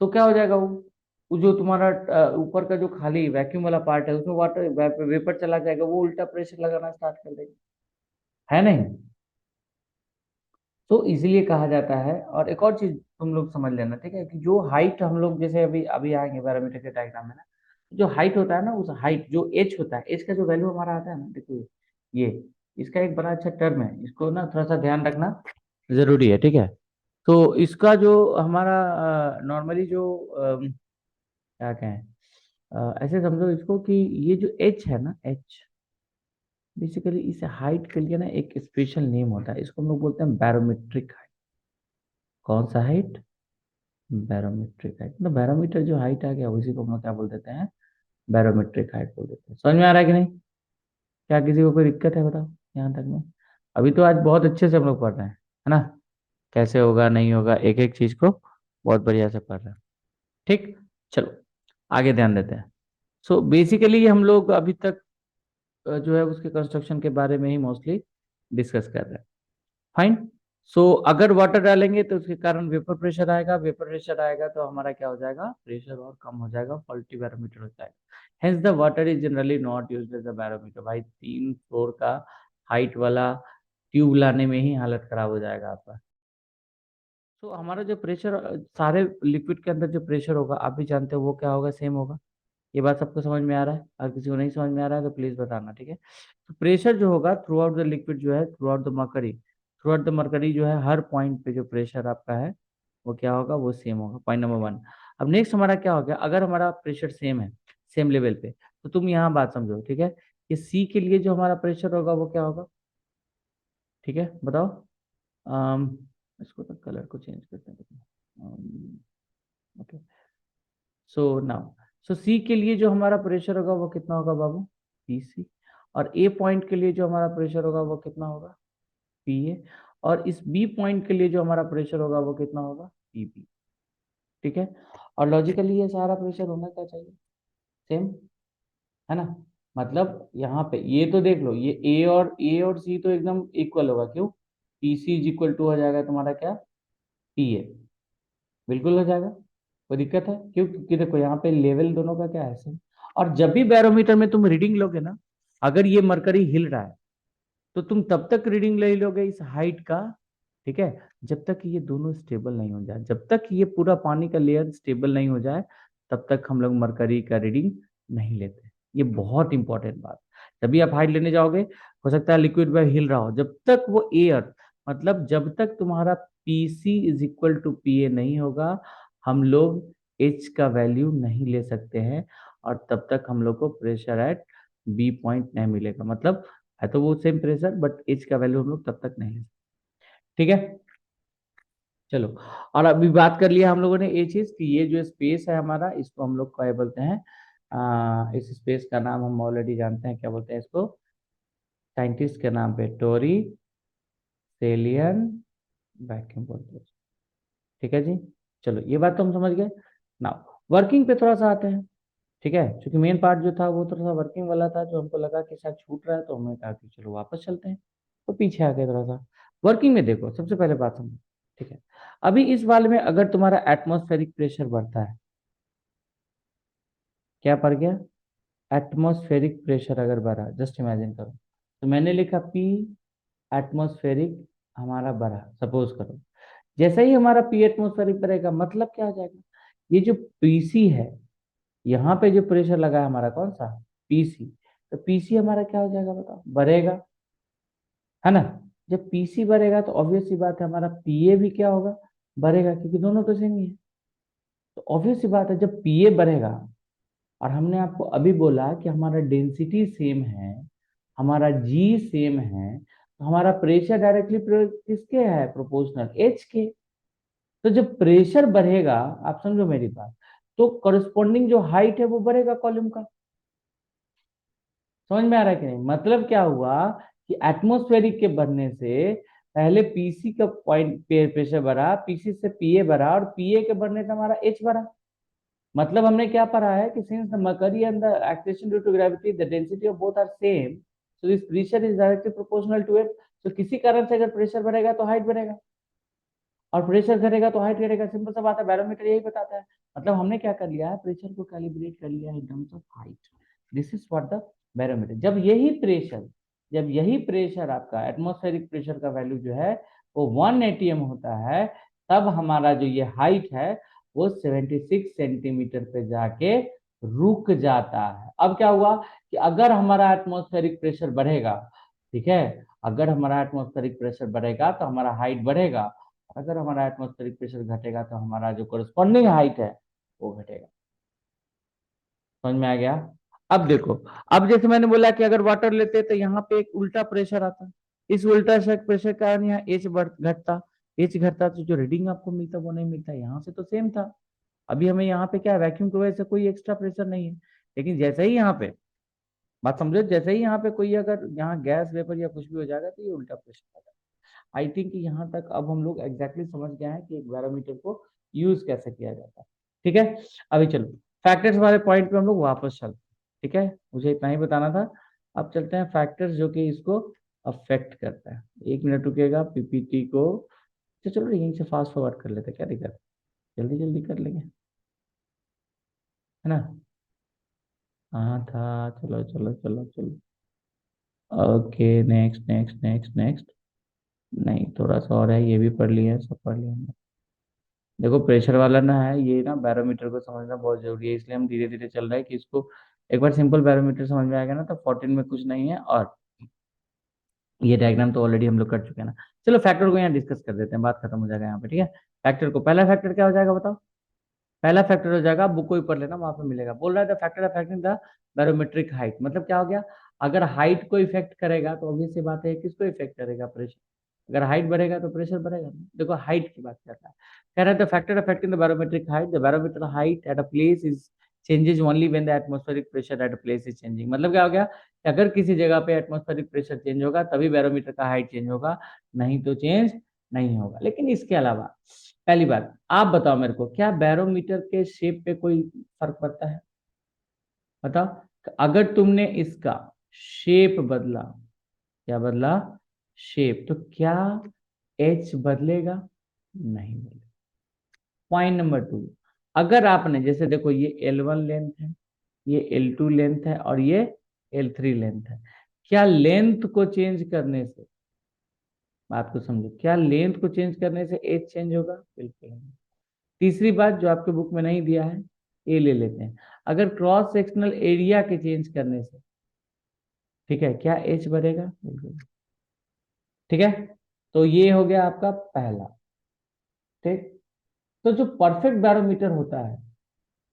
तो क्या हो जाएगा, वो जो तुम्हारा ऊपर का जो खाली वैक्यूम वाला पार्ट है उसमें वाटर वेपर चला जाएगा, वो उल्टा प्रेशर लगाना स्टार्ट कर देगा, है नहीं। तो इसीलिए कहा जाता है। और एक और चीज तुम लोग समझ लेना, ठीक है, कि जो हाइट हम लोग जैसे अभी अभी आएंगे पैरामीटर के डायग्राम में ना, जो हाइट होता है ना, उस हाइट जो एच होता है, एच का जो वैल्यू हमारा आता है ना, देखो ये इसका एक बड़ा अच्छा टर्म है, इसको ना थोड़ा सा ध्यान रखना जरूरी है। ठीक है, तो इसका जो हमारा नॉर्मली जो क्या कहें, ऐसे समझो इसको कि ये जो एच है ना, एच बेसिकली इस हाइट के लिए ना एक स्पेशल नेम होता है, इसको हम लोग बोलते हैं बैरोमेट्रिक हाइट। कौन सा हाइट, बैरोमेट्रिक हाइट। मतलब बैरोमीटर जो हाइट आ गया उसी को हम लोग क्या बोल देते हैं, बैरोमेट्रिक हाइट बोल देते हैं। समझ में आ रहा है कि नहीं, क्या किसी को कोई दिक्कत है बताओ यहाँ तक में। अभी तो आज बहुत अच्छे से हम लोग पढ़ रहे हैं, है ना। कैसे होगा नहीं होगा, एक एक चीज को बहुत बढ़िया से पढ़ रहे हैं। ठीक, चलो आगे ध्यान देते हैं। बेसिकली हम लोग अभी तक जो है उसके कंस्ट्रक्शन के बारे में ही मोस्टली डिस्कस कर रहे हैं। फाइन। अगर वाटर डालेंगे तो उसके कारण वेपर प्रेशर आएगा, वेपर प्रेशर आएगा तो हमारा क्या हो जाएगा, प्रेशर और कम हो जाएगा, फॉल्टी बैरोमीटर हो जाएगा। Hence the water is generally not used as a barometer. भाई 3 फ्लोर का हाइट वाला ट्यूब लाने में ही हालत खराब हो जाएगा आपका। हमारा जो प्रेशर सारे लिक्विड के अंदर जो प्रेशर होगा आप भी जानते हो वो क्या होगा, सेम होगा। ये बात सबको समझ में आ रहा है, अगर किसी को नहीं समझ में आ रहा है तो प्लीज बताना, ठीक है। तो प्रेशर जो होगा थ्रू आउट द लिक्विड जो है, थ्रू आउट द मरकरी जो है, हर पॉइंट पे जो प्रेशर आपका है वो क्या होगा, वो सेम होगा। Point number 1। अब नेक्स्ट हमारा क्या हो गया, अगर हमारा प्रेशर सेम है, सेम लेवल पे, तो तुम यहाँ बात समझो, ठीक है, कि सी के लिए जो हमारा प्रेशर होगा वो क्या होगा। ठीक है, बताओ। अम, इसको तो कलर को चेंज करते हैं। ओके, नाउ सी के लिए जो हमारा प्रेशर होगा वो कितना होगा बाबू, पी सी। और ए पॉइंट के लिए जो हमारा प्रेशर होगा वो कितना होगा, पी ए। और इस बी पॉइंट के लिए जो हमारा प्रेशर होगा वो कितना होगा, पीबी। ठीक है, और लॉजिकली ये सारा प्रेशर होना क्या चाहिए, सेम, है ना। मतलब यहाँ पे ये तो देख लो, ये ए और सी तो एकदम इक्वल होगा, क्यों, P C is equal to हो जाएगा तुम्हारा क्या, पी ए, बिल्कुल हो जाएगा, कोई दिक्कत है, क्यों, क्योंकि देखो यहाँ पे लेवल दोनों का क्या है, सेम। और जब भी बैरोमीटर में तुम रीडिंग लोगे ना, अगर ये मरकरी हिल रहा है तो तुम तब तक रीडिंग ले लोगे इस हाइट का, ठीक है, जब तक ये दोनों स्टेबल नहीं हो जाए, जब तक ये पूरा पानी का लेयर स्टेबल नहीं हो जाए, तब तक हम लोग मरकरी का रीडिंग नहीं लेते। ये बहुत इंपॉर्टेंट बात। तभी आप हाइट लेने जाओगे, हो सकता है लिक्विड में हिल रहा हो, जब तक वो एयर, मतलब जब तक तुम्हारा P C is equal to P A नहीं होगा, हम लोग एच का वैल्यू नहीं ले सकते हैं, और तब तक हम लोग को प्रेशर एट बी पॉइंट नहीं मिलेगा। मतलब है तो वो सेम प्रेशर, बट एच का वैल्यू हम लोग तब तक नहीं ले सकते। ठीक है, चलो। और अभी बात कर लिया हम लोगों ने ये चीज कि ये जो स्पेस है हमारा, इसको हम लोग क्या बोलते हैं, इस स्पेस का नाम हम ऑलरेडी जानते हैं, क्या बोलते हैं इसको, साइंटिस्ट के नाम पे टोरी सेलियन वैक्यूम बोलते हैं। ठीक है जी, चलो ये बात तो हम समझ गए। नाउ वर्किंग पे थोड़ा सा आते हैं। ठीक है, क्योंकि मेन पार्ट जो था वो थोड़ा सा वर्किंग वाला था, जो हमको लगा कि शायद छूट रहा है, तो हमने कहा कि चलो वापस चलते हैं, तो पीछे आ गए थोड़ा सा। वर्किंग में देखो, सबसे पहले बात समझो। ठीक है, अभी इस वाले में अगर तुम्हारा एटमॉस्फेरिक प्रेशर बढ़ता है, क्या बढ़ गया, एटमॉस्फेरिक प्रेशर अगर बढ़ा, जस्ट इमेजिन करो, तो मैंने लिखा पी एटमॉस्फेरिक हमारा बढ़ा, सपोज करो, जैसे ही हमारा पी एटमॉस्फेरिक बढ़ेगा, मतलब क्या हो जाएगा, ये जो पीसी है, यहाँ पे जो प्रेशर लगा है हमारा कौन सा, पीसी, तो पीसी हमारा क्या हो जाएगा बताओ, बढ़ेगा, है ना। जब पीसी बढ़ेगा तो ऑब्वियस सी बात है हमारा पीए भी क्या होगा, बढ़ेगा, क्योंकि दोनों तो सेम ही है। तो ऑब्वियस सी बात है जब पीए बढ़ेगा, और हमने आपको अभी बोला कि हमारा डेंसिटी सेम है, हमारा जी सेम है, तो हमारा प्रेशर डायरेक्टली किसके है, प्रोपोर्शनल एच के। तो जब प्रेशर बढ़ेगा, आप समझो मेरी बात, तो करस्पॉन्डिंग जो हाइट है वो बढ़ेगा कॉलम का। समझ में आ रहा है कि नहीं, मतलब क्या हुआ कि एटमॉस्फेरिक के बढ़ने से पहले पीसी का पॉइंट प्रेशर बढ़ा, पीसी से पीए बढ़ा, और पीए के बढ़ने से हमारा एच बढ़ा। मतलब हमने क्या पढ़ा है कि since the mercury and the acceleration due to gravity the density of both are same, so this pressure is directly proportional to it. तो किसी कारण से अगर प्रेशर बढ़ेगा तो हाइट बढ़ेगा, और प्रेशर घटेगा तो हाइट घटेगा, सिंपल सा बात है, बैरोमीटर यही बताता है। मतलब हमने क्या कर लिया है, प्रेशर को कैलिब्रेट कर लिया है in terms of height. This is what the barometer. जब यही प्रेशर आपका एटमॉस्फेरिक प्रेशर का वैल्यू जो है वो 1 एटीएम होता है, तब हमारा जो ये हाइट है वो 76 सेंटीमीटर पे जाके रुक जाता है। अब क्या हुआ कि अगर हमारा एटमॉस्फेरिक प्रेशर बढ़ेगा, ठीक है, अगर हमारा एटमॉस्फेरिक प्रेशर बढ़ेगा तो हमारा हाइट बढ़ेगा, अगर हमारा एटमॉस्फेरिक प्रेशर घटेगा तो हमारा जो कोरस्पॉन्डिंग हाइट है वो घटेगा। समझ में आ गया। अब देखो, अब जैसे मैंने बोला कि अगर वाटर लेते तो यहाँ पे एक उल्टा प्रेशर आता, इस उल्टा प्रेशर के कारण यहाँ एच घटता, एच घटता तो जो रीडिंग आपको मिलता वो नहीं मिलता, यहाँ से तो सेम था। अभी हमें यहाँ पे क्या है, वैक्यूम की वजह से कोई एक्स्ट्रा प्रेशर नहीं है, लेकिन जैसे ही यहाँ पे, बात समझो, जैसे ही यहाँ पे कोई अगर यहाँ गैस वेपर या कुछ भी हो जाएगा तो ये उल्टा प्रेशर आता है। आई थिंक यहाँ तक अब हम लोग एग्जैक्टली समझ गए हैं कि एक बैरोमीटर को यूज कैसे किया जाता है। ठीक है, अभी चलो फैक्टर्स वाले पॉइंट पे हम लोग वापस चलते हैं। ठीक है, मुझे इतना ही बताना था। अब चलते हैं फैक्टर्स जो कि इसको अफेक्ट करता है। 1 मिनट रुकेगा, पीपीटी को तो चलो यहीं से फास्ट फॉरवर्ड कर लेते हैं, क्या दिक्कत है, जल्दी जल्दी कर लेंगे, है ना। हाँ था, चलो चलो चलो चलो, okay, next next next next, नहीं थोड़ा सा और है, ये भी पढ़ लिया है, सब पढ़ लिया हमने। देखो प्रेशर वाला ना है ये ना, बैरोमीटर को समझना बहुत जरूरी है, इसलिए हम धीरे धीरे चल रहे हैं कि इसको एक बार सिंपल बैरोमीटर समझ में आएगा ना, तो 14 में कुछ नहीं है, और ये डायग्राम तो ऑलरेडी हम लोग कर चुके हैं ना। चलो फैक्टर को यहाँ डिस्कस कर देते हैं, बात खत्म हो जाएगा यहाँ पे। ठीक है, फैक्टर को, पहला फैक्टर क्या हो जाएगा बताओ, पहला फैक्टर हो जाएगा, बुक को ऊपर लेना, वहां पे मिलेगा, बोल रहा है the factor affecting the barometric height. मतलब क्या हो गया, अगर हाइट को इफेक्ट करेगा तो ऑब्वियस सी बात है किसको इफेक्ट करेगा, प्रेशर। अगर हाइट बढ़ेगा तो प्रेशर बढ़ेगा ना। देखो हाइट की बात कर रहा है, कह रहा है the factor affecting the barometric height, the barometer height at a place is changes only when the atmospheric pressure at a place is changing. मतलब क्या हो गया कि अगर किसी जगह पे एटमॉस्फेरिक प्रेशर चेंज होगा तभी बैरोमीटर का हाइट चेंज होगा, नहीं तो चेंज नहीं होगा। लेकिन इसके अलावा पहली बात आप बताओ मेरे को, क्या बैरोमीटर के शेप पे कोई फर्क पड़ता है? बताओ, अगर तुमने इसका शेप बदला, क्या बदला? शेप, तो क्या एच बदलेगा? नहीं बदलेगा। पॉइंट नंबर टू, अगर आपने जैसे देखो ये L1 लेंथ है, ये L2 लेंथ है और ये L3 लेंथ है, क्या लेंथ को चेंज करने से, बात को समझो, क्या लेंथ को चेंज करने से एच चेंज होगा? बिल्कुल नहीं। तीसरी बात जो आपके बुक में नहीं दिया है, ए ले लेते हैं, अगर क्रॉस सेक्शनल एरिया के चेंज करने से, ठीक है, क्या एच बढ़ेगा? बिल्कुल। ठीक है, तो ये हो गया आपका पहला। ठीक, तो जो परफेक्ट बैरोमीटर होता है,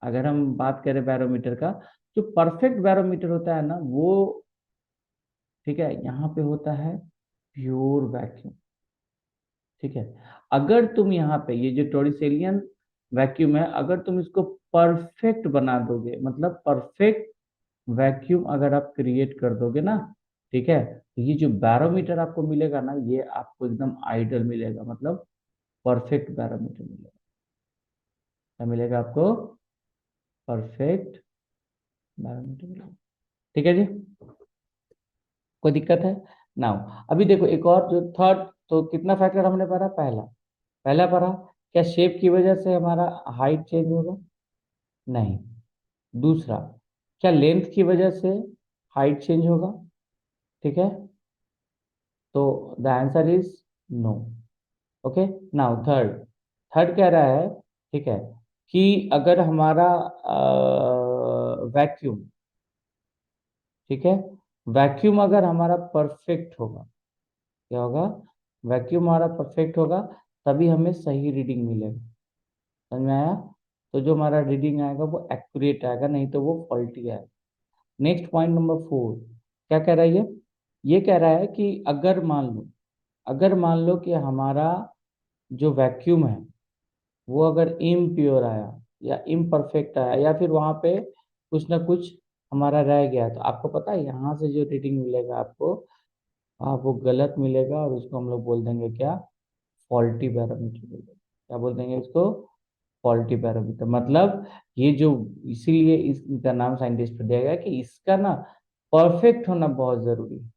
अगर हम बात करें बैरोमीटर का, जो परफेक्ट बैरोमीटर होता है ना वो, ठीक है, यहाँ पे होता है प्योर वैक्यूम। ठीक है, अगर तुम यहाँ पे ये जो टोरिसेलियन वैक्यूम है, अगर तुम इसको परफेक्ट बना दोगे, मतलब परफेक्ट वैक्यूम अगर आप क्रिएट कर दोगे ना, ठीक है, तो ये जो बैरोमीटर आपको मिलेगा ना, ये आपको एकदम आइडियल मिलेगा, मतलब परफेक्ट बैरोमीटर मिलेगा। क्या मिलेगा आपको? परफेक्ट बैरोमीटर मिलेगा। ठीक है जी, कोई दिक्कत है? नाउ अभी देखो एक और जो थर्ड, तो कितना फैक्टर हमने पढ़ा? पहला, पहला पढ़ा, क्या शेप की वजह से हमारा हाइट चेंज होगा? नहीं। दूसरा, क्या लेंथ की वजह से हाइट चेंज होगा? ठीक है, तो the answer is no. Okay, now third, third कह रहा है, ठीक है, कि अगर हमारा वैक्यूम, ठीक है, वैक्यूम अगर हमारा परफेक्ट होगा, क्या होगा? वैक्यूम हमारा परफेक्ट होगा, तभी हमें सही रीडिंग मिलेगा। समझ में आया? तो जो हमारा रीडिंग आएगा वो एक्यूरेट आएगा, नहीं तो वो फॉल्टी आएगा। नेक्स्ट पॉइंट नंबर फोर, क्या कह रहा है ये कह रहा है कि अगर मान लो, अगर मान लो कि हमारा जो वैक्यूम है वो अगर इम्प्योर आया या इम्परफेक्ट आया या फिर वहां पे कुछ ना कुछ हमारा रह गया, तो आपको पता है यहाँ से जो रीडिंग मिलेगा आपको, वो गलत मिलेगा और उसको हम लोग बोल देंगे क्या? फॉल्टी बैरोमीटर मिलेगा। क्या बोल देंगे इसको? Faulty barometer. मतलब ये जो, इसीलिए इसका नाम साइंटिस्ट दिया गया कि इसका ना परफेक्ट होना बहुत जरूरी है।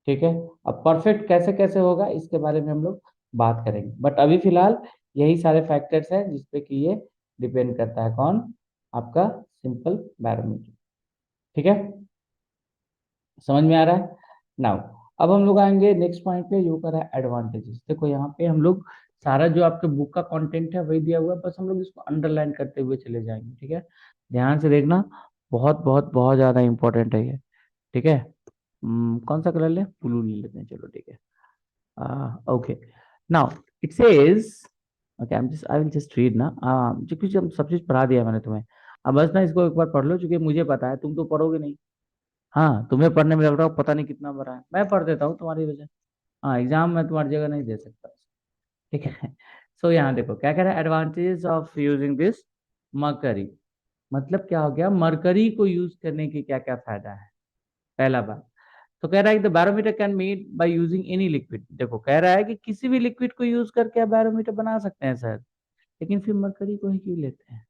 ठीक है, अब परफेक्ट कैसे कैसे होगा इसके बारे में हम लोग बात करेंगे, बट अभी फिलहाल यही सारे फैक्टर्स हैं जिसपे कि ये डिपेंड करता है। कौन? आपका सिंपल बैरोमीटर। ठीक है, समझ में आ रहा है? नाउ अब हम लोग आएंगे नेक्स्ट पॉइंट पे, जो कर रहा है एडवांटेजेस। देखो यहाँ पे हम लोग सारा जो आपके बुक का कंटेंट है वही दिया हुआ है, बस हम लोग इसको अंडरलाइन करते हुए चले जाएंगे। ठीक है, ध्यान से देखना, बहुत बहुत बहुत ज्यादा इंपॉर्टेंट है ये। ठीक है, कौन सा कलर ले? ब्लू ले लेते हैं, चलो ठीक है। Okay. Now it says, okay, I will just read ना। जो कुछ हम सब चीज पढ़ा दिया मैंने तुम्हें, अब बस ना इसको एक बार पढ़ लो, क्योंकि मुझे पता है तुम तो पढ़ोगे नहीं। हाँ, तुम्हें पढ़ने में लग रहा हो पता नहीं कितना पढ़ा है, मैं पढ़ देता हूँ तुम्हारी वजह। हाँ, एग्जाम में तुम्हारी जगह नहीं दे सकता। ठीक है, सो यहाँ देखो क्या कह रहा है, advantage of using this mercury. मतलब क्या हो गया, मरकरी को यूज करने की क्या क्या फायदा है? पहला बात, तो कह रहा है कि the barometer can made by using any liquid. देखो कह रहा है कि किसी भी लिक्विड को यूज करके आप बैरोमीटर बना सकते हैं सर, लेकिन फिर मरकरी को ही क्यों लेते हैं?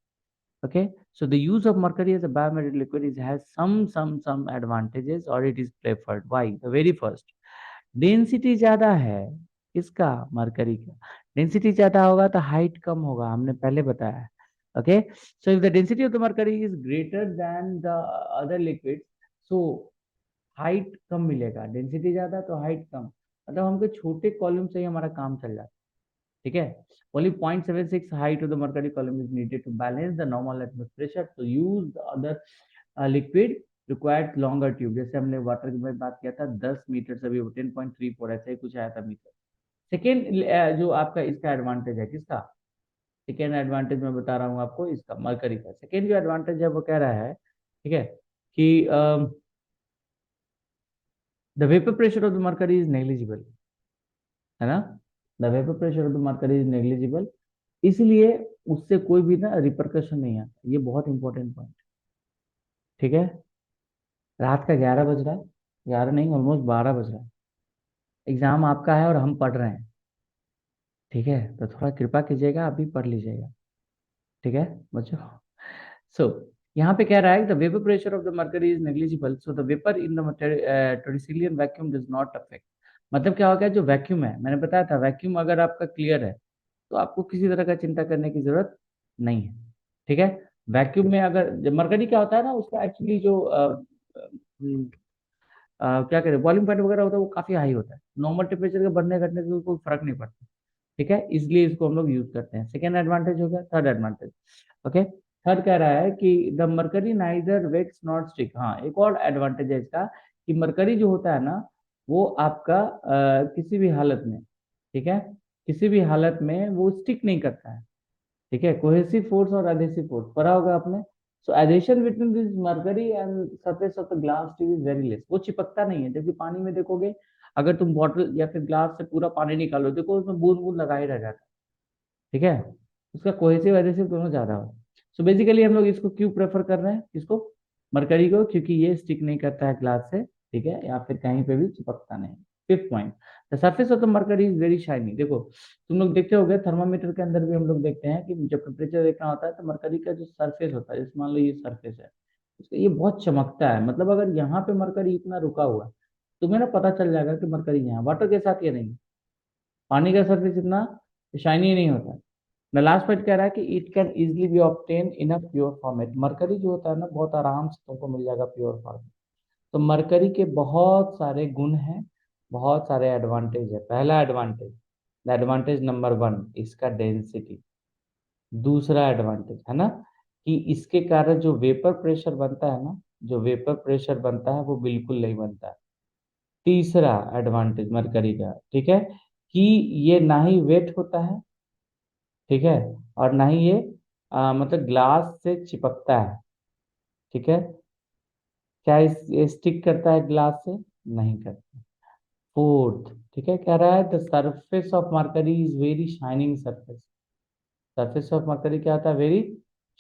Okay, so the use of mercury as a biometric liquid is has some advantages और it is preferred. Why? The very first, density ज्यादा है। किसका? मरकरी का। डेंसिटी ज्यादा होगा तो हाइट कम होगा, हमने पहले बताया है। Okay, so if the density of the mercury is greater than the other liquid, so height कम मिलेगा। डेंसिटी ज्यादा तो हाइट कम, मतलब हमको छोटे कॉलम से ही हमारा काम चल जाता है। ठीक है, only 0.76 height of the mercury column is needed to balance the normal atmospheric pressure, तो use the other liquid required longer tube. जैसे हमने वाटर की में बात किया था 10 मीटर से भी 10.34 ऐसे ही कुछ आया था मीटर। सेकेंड जो आपका इसका एडवांटेज है, किसका? सेकेंड एडवांटेज मैं बता रहा हूँ आपको, इसका मरकरी का। सेकेंड जो एडवांटेज है वो कह रहा है, ठीक है, कि the vapour pressure of the mercury is negligible, है ना? The vapour pressure of the mercury is negligible, इसलिए उससे कोई भी ना रिपरकशन नहीं आता। ये बहुत इंपॉर्टेंट पॉइंट। ठीक है, रात का 11 बज रहा है, 11 नहीं ऑलमोस्ट 12 बज रहा है, एग्जाम आपका है और हम पढ़ रहे हैं। ठीक है, तो थोड़ा कृपा कीजिएगा, अभी पढ़ लीजिएगा। ठीक है बच्चों। सो यहाँ पे कह रहा है the vapour pressure of the mercury is negligible, so the vapour in the Torricellian vacuum does not affect. मतलब क्या हो गया, जो वैक्यूम है, मैंने बताया था वैक्यूम अगर आपका क्लियर है तो आपको किसी तरह का चिंता करने की जरूरत नहीं है। ठीक है, वैक्यूम में अगर मरकरी क्या होता है ना, उसका एक्चुअली जो क्या कहते हैं बॉइलिंग पॉइंट वगैरह होता है वो काफी हाई होता है, नॉर्मल टेम्परेचर के बढ़ने घटने से कोई फर्क नहीं पड़ता। ठीक है, इसलिए इसको हम लोग यूज करते हैं। सेकेंड एडवांटेज हो गया, थर्ड एडवांटेज। ओके, थर्ड कह रहा है कि the mercury neither wets not stick. हाँ, एक और एडवांटेज है इसका कि मरकरी जो होता है ना, वो आपका किसी भी हालत में, ठीक है, किसी भी हालत में वो स्टिक नहीं करता है। ठीक है, कोहेसिव फोर्स और एडहेसिव फोर्स पढ़ा होगा आपने। So adhesion between this mercury and surface of the glass tube is very less, वो चिपकता नहीं है। जबकि पानी में देखोगे, अगर तुम बॉटल या फिर ग्लास से पूरा पानी निकालो, देखो उसमें बूंद बूंद लगा ही रह जाता है। ठीक है, उसका कोहेसिव एडेसिव दोनों ज्यादा हो। सो बेसिकली हम लोग इसको क्यों प्रेफर कर रहे हैं, इसको, मरकरी को, क्योंकि ये स्टिक नहीं करता है ग्लास से, ठीक है, या फिर कहीं पे भी चिपकता नहीं। Fifth point, the surface of the mercury is very shiny. देखो, तुम लोग देखते होगे थर्मामीटर के अंदर भी हम लोग देखते हैं कि जब टेम्परेचर देखना होता है तो मरकरी का जो सरफेस होता है, जैसे मान लो ये सरफेस है, उसका ये बहुत चमकता है। मतलब अगर यहाँ पे मरकरी इतना रुका हुआ है, तुम्हें ना पता चल जाएगा कि मरकरी यहाँ, वाटर के साथ ये नहीं, पानी का सरफेस इतना शाइनी नहीं होता। द लास्ट पॉइंट कह रहा है कि it can easily be obtain in a pure format. Mercury जो होता है ना, बहुत आराम से तुमको मिल जाएगा प्योर फॉर्म में। तो मरकरी के बहुत सारे गुण हैं, बहुत सारे एडवांटेज है। पहला advantage, the advantage number one, इसका डेंसिटी। दूसरा एडवांटेज है ना, कि इसके कारण जो वेपर प्रेशर बनता है ना, जो वेपर प्रेशर बनता है वो बिल्कुल नहीं बनता है। तीसरा एडवांटेज मरकरी का, ठीक है, कि ये ना ही वेट होता है, ठीक है, और ना ही ये मतलब ग्लास से चिपकता है। ठीक है, क्या ये स्टिक करता है ग्लास से? नहीं करता। फोर्थ, ठीक है, कह रहा है the surface of mercury is very shining surface. Surface of mercury क्या होता है? वेरी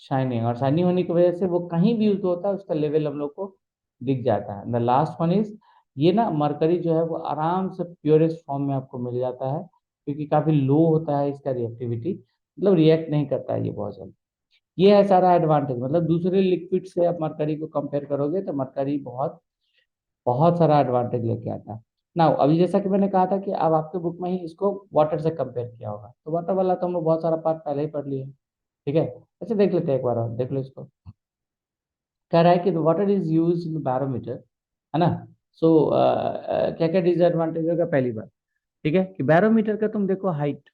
शाइनिंग, और शाइनिंग होने की वजह से वो कहीं भी यूज होता है उसका लेवल हम लोग को दिख जाता है। द लास्ट वन इज, ये ना मरकरी जो है वो आराम से प्योरेस्ट फॉर्म में आपको मिल जाता है, क्योंकि काफी लो होता है इसका रिएक्टिविटी, मतलब रिएक्ट नहीं करता है ये बहुत जल्दी। ये है सारा एडवांटेज। मतलब दूसरे लिक्विड से आप मरकरी को कंपेयर करोगे तो मरकरी बहुत बहुत सारा एडवांटेज लेके आता है ना। अभी जैसा कि मैंने कहा था कि अब आपके बुक में ही इसको वाटर से कंपेयर किया होगा, तो वाटर वाला तो हम लोग बहुत सारा पार्ट पहले ही पढ़ लिए। ठीक है, ऐसे देख लेते हैं एक बार और, देख लो इसको। कह रहा है कि water is use in barometer, है ना। सो क्या क्या डिसएडवांटेज होगा, पहली बात, ठीक है, कि बैरोमीटर का तुम देखो हाइट,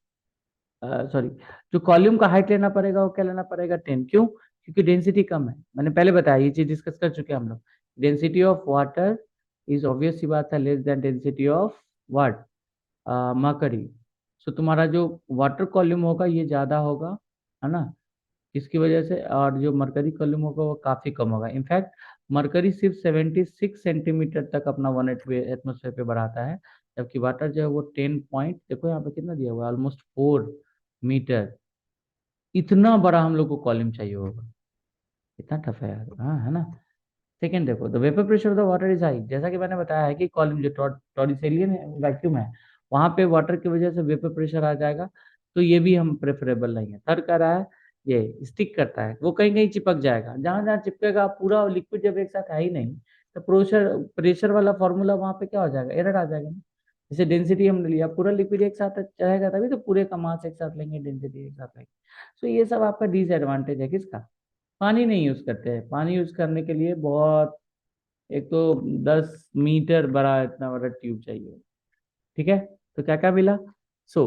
सॉरी, जो कॉल्यूम का हाइट लेना पड़ेगा वो क्या लेना पड़ेगा, 10। क्यों? क्योंकि डेंसिटी कम है, मैंने पहले बताया, ये चीज डिस्कस कर चुके हैं हम लोग। Density of water is obvious सी बात है लेस देन डेंसिटी ऑफ वाट, मर्करी। सो तुम्हारा जो वाटर कॉल्यूम होगा ये ज्यादा होगा, है ना, इसकी वजह से, और जो मरकरी कॉल्यूम होगा वो काफी कम होगा। इनफैक्ट मरकरी सिर्फ 76 सेंटीमीटर तक अपना वन एटमोसफेयर पे बढ़ाता है, जबकि वाटर जो है वो 10 पॉइंट, देखो यहाँ पे कितना दिया हुआ है, ऑलमोस्ट 4 मीटर। इतना बड़ा हम लोग को कॉल्यूम चाहिए होगा, इतना टफ है यार, हाँ है ना। सेकेंड देखो, the vapour pressure of the water is high, जैसा कि मैंने बताया है कि कॉलम जो टॉरिसेलियन वैक्यूम है, वहां पे वाटर की वजह से वेपर प्रेशर आ जाएगा, तो ये भी हम प्रेफरेबल नहीं है। थर्ड कह रहा है ये स्टिक करता है, वो कहीं कहीं चिपक जाएगा, जहां जहां चिपकेगा पूरा लिक्विड जब एक साथ है ही नहीं, तो प्रेशर प्रेशर वाला फॉर्मूला वहां पे क्या हो जाएगा, एरर आ जाएगा ना। जैसे डेंसिटी हमने लिया, पूरा लिक्विड एक साथ रहेगा तभी तो पूरे का मास एक साथ लेंगे, डेंसिटी एक साथ लेंगे। सो ये सब आपका डिसएडवांटेज है किसका, पानी नहीं यूज करते हैं। पानी यूज करने के लिए बहुत, एक तो 10 मीटर बड़ा, इतना बड़ा ट्यूब चाहिए। ठीक है, तो क्या क्या मिला। सो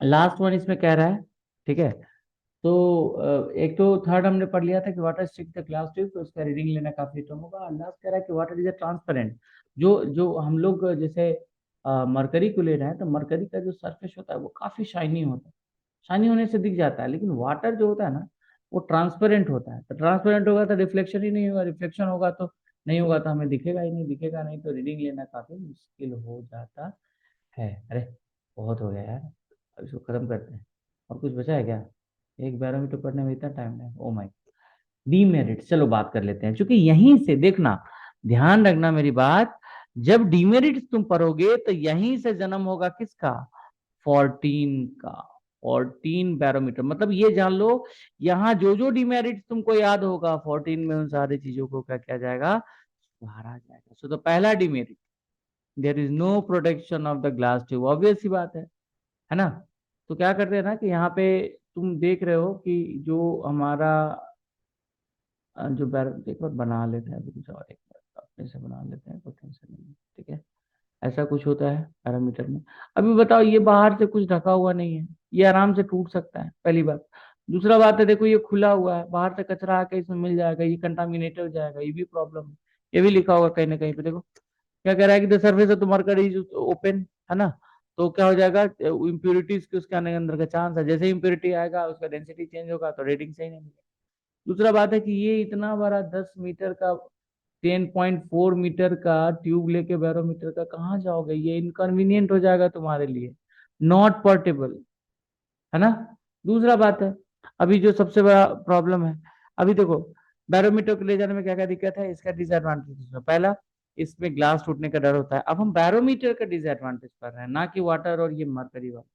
लास्ट वन इसमें कह रहा है, ठीक है, तो एक तो थर्ड हमने पढ़ लिया था कि water stick the glass tube, तो उसका रीडिंग लेना काफी कम होगा। लास्ट कह रहा है कि वाटर इज अ ट्रांसपेरेंट। जो जो हम लोग जैसे मरकरी को ले रहे हैं, तो मरकरी का जो सरफेस होता है वो काफी शाइनी होता है, शाइनी होने से दिख जाता है। लेकिन वाटर जो होता है ना, वो ट्रांसपेरेंट होता है, तो ट्रांसपेरेंट होगा तो रिफ्लेक्शन ही नहीं होगा, रिफ्लेक्शन होगा तो नहीं होगा, तो हमें दिखेगा ही नहीं, दिखेगा नहीं तो रीडिंग लेना काफी मुश्किल हो जाता है। अरे बहुत हो गया यार, अब इसको खत्म करते हैं। और कुछ बचा है क्या? एक बैरोमीटर पढ़ने में इतना टाइम है, ओ माय। डीमेरिट, चलो बात कर लेते हैं, क्योंकि यहीं से देखना, ध्यान रखना मेरी बात, जब डीमेरिट तुम पढ़ोगे तो यहीं से जन्म होगा किसका, 14 का। 14 बैरोमीटर, मतलब ये जान लो, यहाँ जो जो डीमेरिट तुमको याद होगा 14 में, उन सारी चीजों को क्या किया जाएगा, सुधारा जाएगा। सो तो पहला demerit, there is no protection of the glass tube, obvious सी बात है ना। तो क्या करते हैं ना कि यहाँ पे तुम देख रहे हो कि जो हमारा जो बैर एक बार बना लेते हैं, अभी कुछ और एक बार अपने से बना लेते हैं, कोई टेंशन नहीं है, ठीक है। ऐसा कुछ होता है पैरामीटर में। अभी बताओ, ये बाहर से कुछ ढका हुआ नहीं है, ये आराम से टूट सकता है, पहली बात। दूसरा बात है, देखो ये खुला हुआ है, बाहर से कचरा आके इसमें मिल जाएगा, ये कंटामिनेटेड हो जाएगा, ये भी प्रॉब्लम है। ये भी लिखा होगा कहीं ना कहीं पे, देखो क्या कह रहा है कि the surface of the mercury is open, है ना। तो क्या हो जाएगा, इम्प्योरिटीज के उसके आने के अंदर का चांस है, जैसे इम्प्योरिटी आएगा उसका डेंसिटी चेंज होगा तो रेटिंग सही नहीं मिलेगा। दूसरा बात है कि ये इतना बड़ा 10 मीटर का, 10.4 मीटर का ट्यूब लेके बैरोमीटर का कहाँ जाओगे, ये इनकन्वीनियंट हो जाएगा तुम्हारे लिए, नॉट पोर्टेबल, है ना। दूसरा बात है, अभी जो सबसे बड़ा प्रॉब्लम है, अभी देखो बैरोमीटर को ले जाने में क्या क्या दिक्कत है, इसका डिसएडवांटेज है, पहला इसमें ग्लास टूटने का डर होता है। अब हम बैरोमीटर का डिसएडवांटेज कर रहे हैं, ना कि वाटर और ये मरकरी वाला।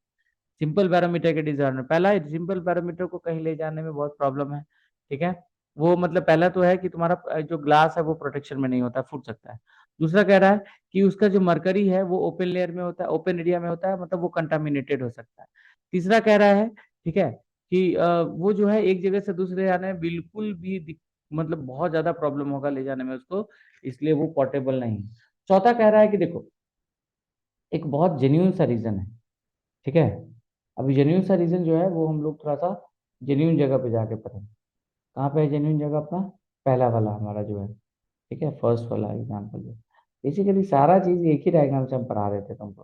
सिंपल पैरामीटर के डिजाइन, पहला सिंपल पैरामीटर को कहीं ले जाने में बहुत प्रॉब्लम है, ठीक है। वो मतलब पहला तो है कि तुम्हारा जो ग्लास है वो प्रोटेक्शन में नहीं होता, फूट सकता है। दूसरा कह रहा है कि उसका जो मरकरी है वो ओपन लेयर में होता है, ओपन एरिया में होता है, मतलब वो कंटामिनेटेड हो सकता है। तीसरा कह रहा है, ठीक है, कि वो जो है एक जगह से दूसरे जाने में बिल्कुल भी मतलब बहुत ज्यादा प्रॉब्लम होगा ले जाने में उसको, इसलिए वो पोर्टेबल नहीं है। चौथा कह रहा है कि देखो, एक बहुत जेन्यून सा रीजन है, ठीक है। अभी जेन्यून सा रीजन जो है वो हम लोग थोड़ा सा जेन्यून जगह पे जाके पढ़ें। कहाँ पे है जेन्यून जगह अपना, पहला वाला हमारा जो है, ठीक है, फर्स्ट वाला एग्जाम्पल जो, बेसिकली सारा चीज एक ही डायग्राम से हम पढ़ा रहे थे तुमको,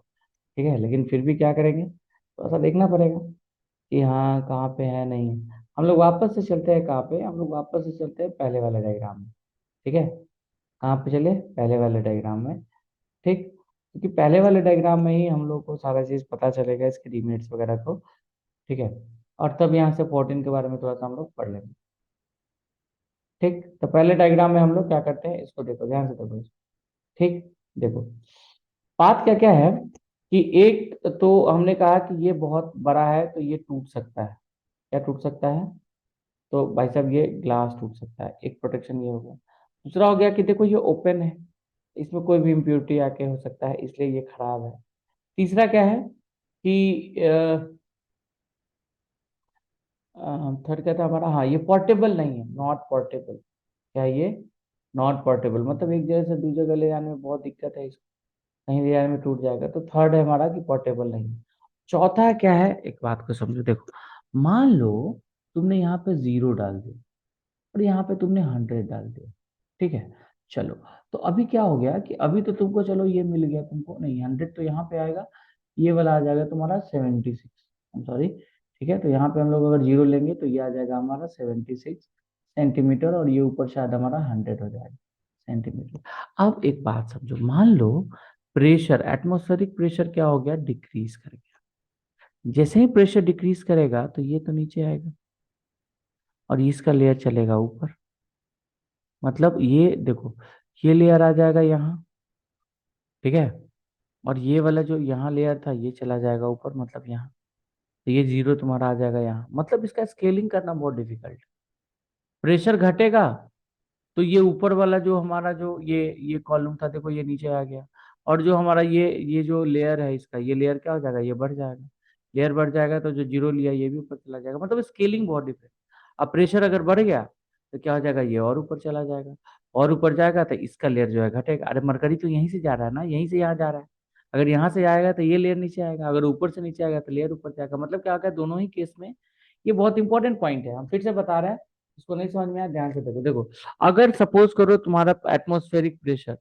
ठीक है, लेकिन फिर भी क्या करेंगे, थोड़ा सा देखना पड़ेगा कि हाँ कहाँ पे है नहीं है। हम लोग वापस से चलते हैं, कहाँ पे, हम लोग वापस से चलते हैं पहले वाले डायग्राम में, ठीक है। कहाँ पे चले, पहले वाले डायग्राम में, ठीक, क्योंकि पहले वाले डायग्राम में ही हम लोग को सारा चीज पता चलेगा, इसके डिमेरिट्स वगैरह को, ठीक है। और तब यहाँ से 14 के बारे में थोड़ा सा हम लोग पढ़ लेंगे, ठीक। तो पहले डायग्राम में हम लोग क्या करते हैं, इसको देखो ध्यान से देखो, ठीक। देखो बात क्या क्या है कि एक तो हमने कहा कि ये बहुत बड़ा है तो ये टूट सकता है, क्या टूट सकता है, तो भाई साहब ये ग्लास टूट सकता है, एक प्रोटेक्शन ये हो गया। दूसरा हो गया कि देखो ये ओपन है, इसमें कोई भी इम्प्योरिटी आके हो सकता है, इसलिए ये खराब है। तीसरा क्या है कि थर्ड क्या था हमारा, हाँ ये पोर्टेबल नहीं है, नॉट पोर्टेबल। क्या है ये, नॉट पोर्टेबल, मतलब एक जगह से दूसरी जगह ले जाने में बहुत दिक्कत है इसको, कहीं ले जाने में टूट जाएगा। तो थर्ड है हमारा कि पोर्टेबल नहीं है। चौथा क्या है, एक बात को समझो, देखो मान लो तुमने यहाँ पे 0 डाल दिया और यहाँ पे तुमने 100 डाल दिया, ठीक है। चलो, तो अभी क्या हो गया कि अभी तो तुमको चलो ये मिल गया तुमको, नहीं 100 तो यहाँ पे आएगा, ये वाला आ जाएगा तुम्हारा 76, सॉरी, ठीक है। तो यहाँ पे हम लोग अगर 0 लेंगे तो ये आ जाएगा हमारा 76 सेंटीमीटर, और ये ऊपर शायद हमारा 100 हो जाएगा सेंटीमीटर। अब एक बात समझो, मान लो प्रेशर, एटमॉस्फेरिक प्रेशर क्या हो गया, डिक्रीज कर गया। जैसे ही प्रेशर डिक्रीज करेगा तो ये तो नीचे आएगा और इसका लेयर चलेगा ऊपर, मतलब ये देखो, ये लेयर आ जाएगा यहाँ, ठीक है। और ये वाला जो यहाँ लेयर था ये चला जाएगा ऊपर, मतलब यहाँ, तो ये 0 तुम्हारा आ जाएगा यहाँ, मतलब इसका स्केलिंग करना बहुत डिफिकल्ट। प्रेशर घटेगा तो ये ऊपर वाला जो हमारा जो ये कॉलम था, देखो ये नीचे आ गया। और जो हमारा ये जो लेयर है इसका, ये लेयर क्या हो जाएगा, ये बढ़ जाएगा। लेयर बढ़ जाएगा तो जो 0 लिया ये भी ऊपर चला जाएगा, मतलब स्केलिंग बहुत डिफरेंट। अब प्रेशर अगर बढ़ गया तो क्या हो जाएगा, ये और ऊपर चला जाएगा। और ऊपर जाएगा तो इसका लेयर जो है घटेगा, अरे मरकरी तो यहीं से जा रहा है ना, यहीं से यहाँ जा रहा है। अगर यहाँ से आएगा तो ये लेयर नीचे आएगा, अगर ऊपर से नीचे आएगा तो लेयर ऊपर जाएगा, मतलब क्या होगा, दोनों ही केस में ये बहुत इंपॉर्टेंट पॉइंट है, हम फिर से बता रहे हैं। इसको नहीं समझ में आया, ध्यान से देखो, देखो अगर सपोज करो तुम्हारा एटमॉस्फेरिक प्रेशर,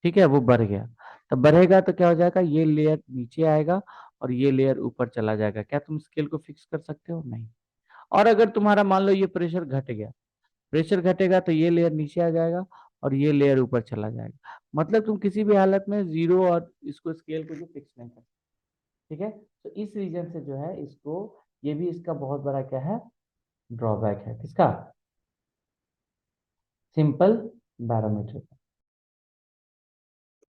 ठीक है, वो बढ़ गया, तो बढ़ेगा तो क्या हो जाएगा, ये लेयर नीचे आएगा और ये लेयर ऊपर चला जाएगा। क्या तुम स्केल को फिक्स कर सकते हो, नहीं। और अगर तुम्हारा मान लो ये प्रेशर घट गया, प्रेशर घटेगा तो ये लेयर नीचे आ जाएगा और ये लेयर ऊपर चला जाएगा, मतलब तुम किसी भी हालत में 0 और इसको स्केल को जो फिक्स नहीं कर, ठीक है। तो इस रीजन से जो है इसको, ये भी इसका बहुत बड़ा क्या है, ड्रॉबैक है, किसका, सिंपल बैरोमीटर।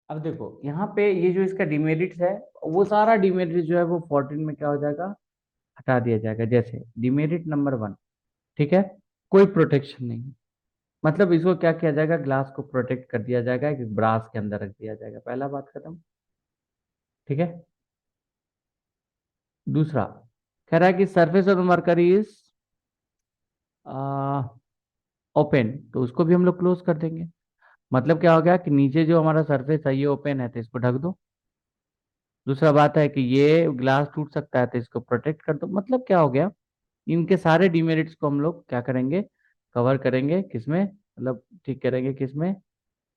अब देखो यहाँ पे ये जो इसका डिमेरिट्स है, वो सारा डिमेरिट जो है वो 14 में क्या हो जाएगा, हटा दिया जाएगा। जैसे डिमेरिट नंबर 1, ठीक है, कोई प्रोटेक्शन नहीं, मतलब इसको क्या किया जाएगा, ग्लास को प्रोटेक्ट कर दिया जाएगा, एक ब्रास के अंदर रख दिया जाएगा, पहला बात खत्म। ठीक है। दूसरा कह रहा है कि surface of mercury is open, तो उसको भी हम लोग क्लोज कर देंगे। मतलब क्या हो गया कि नीचे जो हमारा सरफेस है ये ओपन है, तो इसको ढक दो। दूसरा बात है कि ये ग्लास टूट सकता है, तो इसको प्रोटेक्ट कर दो। मतलब क्या हो गया, इनके सारे डिमेरिट्स को हम लोग क्या करेंगे, कवर करेंगे किसमें, मतलब ठीक करेंगे किसमें,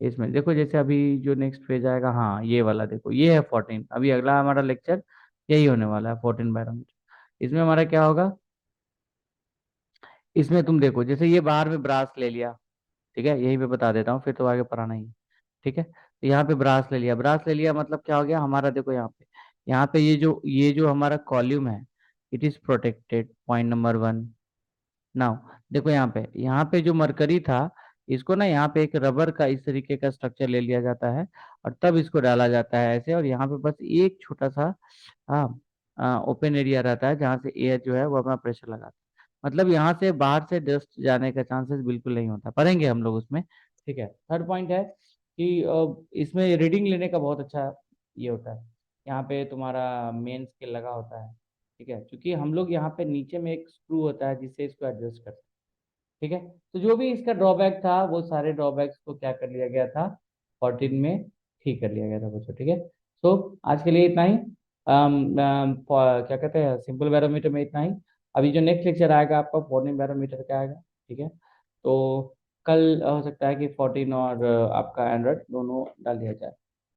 इसमें। देखो जैसे अभी जो नेक्स्ट पेज आएगा, हाँ ये वाला देखो, ये है 14, अभी अगला हमारा लेक्चर यही होने वाला है, 14 बैरोमीटर। इसमें हमारा क्या होगा, इसमें तुम देखो जैसे ये बाहर में ब्रास ले लिया, ठीक है, यहीं पे बता देता हूँ, फिर तो आगे पढ़ाना ही है। ठीक है, तो यहाँ पे ब्रास ले लिया, ब्रास ले लिया, मतलब क्या हो गया हमारा, देखो यहाँ पे ये जो हमारा कॉल्यूम है, it is protected, point number 1। Now देखो यहाँ पे जो मरकरी था, इसको ना यहाँ पे एक रबर का इस तरीके का स्ट्रक्चर ले लिया जाता है, और तब इसको डाला जाता है ऐसे, और यहाँ पे बस एक छोटा सा ओपन एरिया रहता है, जहाँ से एयर जो है वो अपना प्रेशर लगाता है। मतलब यहाँ से बाहर से डस्ट जाने का चांसेस बिल्कुल नहीं होता, पढ़ेंगे हम लोग उसमें। ठीक है, थर्ड पॉइंट है कि इसमें रीडिंग लेने का बहुत अच्छा ये होता है। यहाँ पे तुम्हारा मेन स्केल लगा होता है। ठीक है, क्योंकि हम लोग यहाँ पे नीचे में एक स्क्रू होता है जिससे इसको एडजस्ट करते हैं। ठीक है, तो जो भी इसका ड्रॉबैक था वो सारे ड्रॉबैक्स को क्या कर लिया गया था, 14 में ठीक कर लिया गया था बच्चों। ठीक है, सो आज के लिए इतना ही। क्या कहते हैं, सिंपल बैरोमीटर में इतना ही। अभी जो नेक्स्ट लेक्चर आएगा आपका 14 बैरोमीटर का आएगा। ठीक है, तो कल हो सकता है कि 14 और आपका एंड्रॉइड दोनों डाल दिया जाए।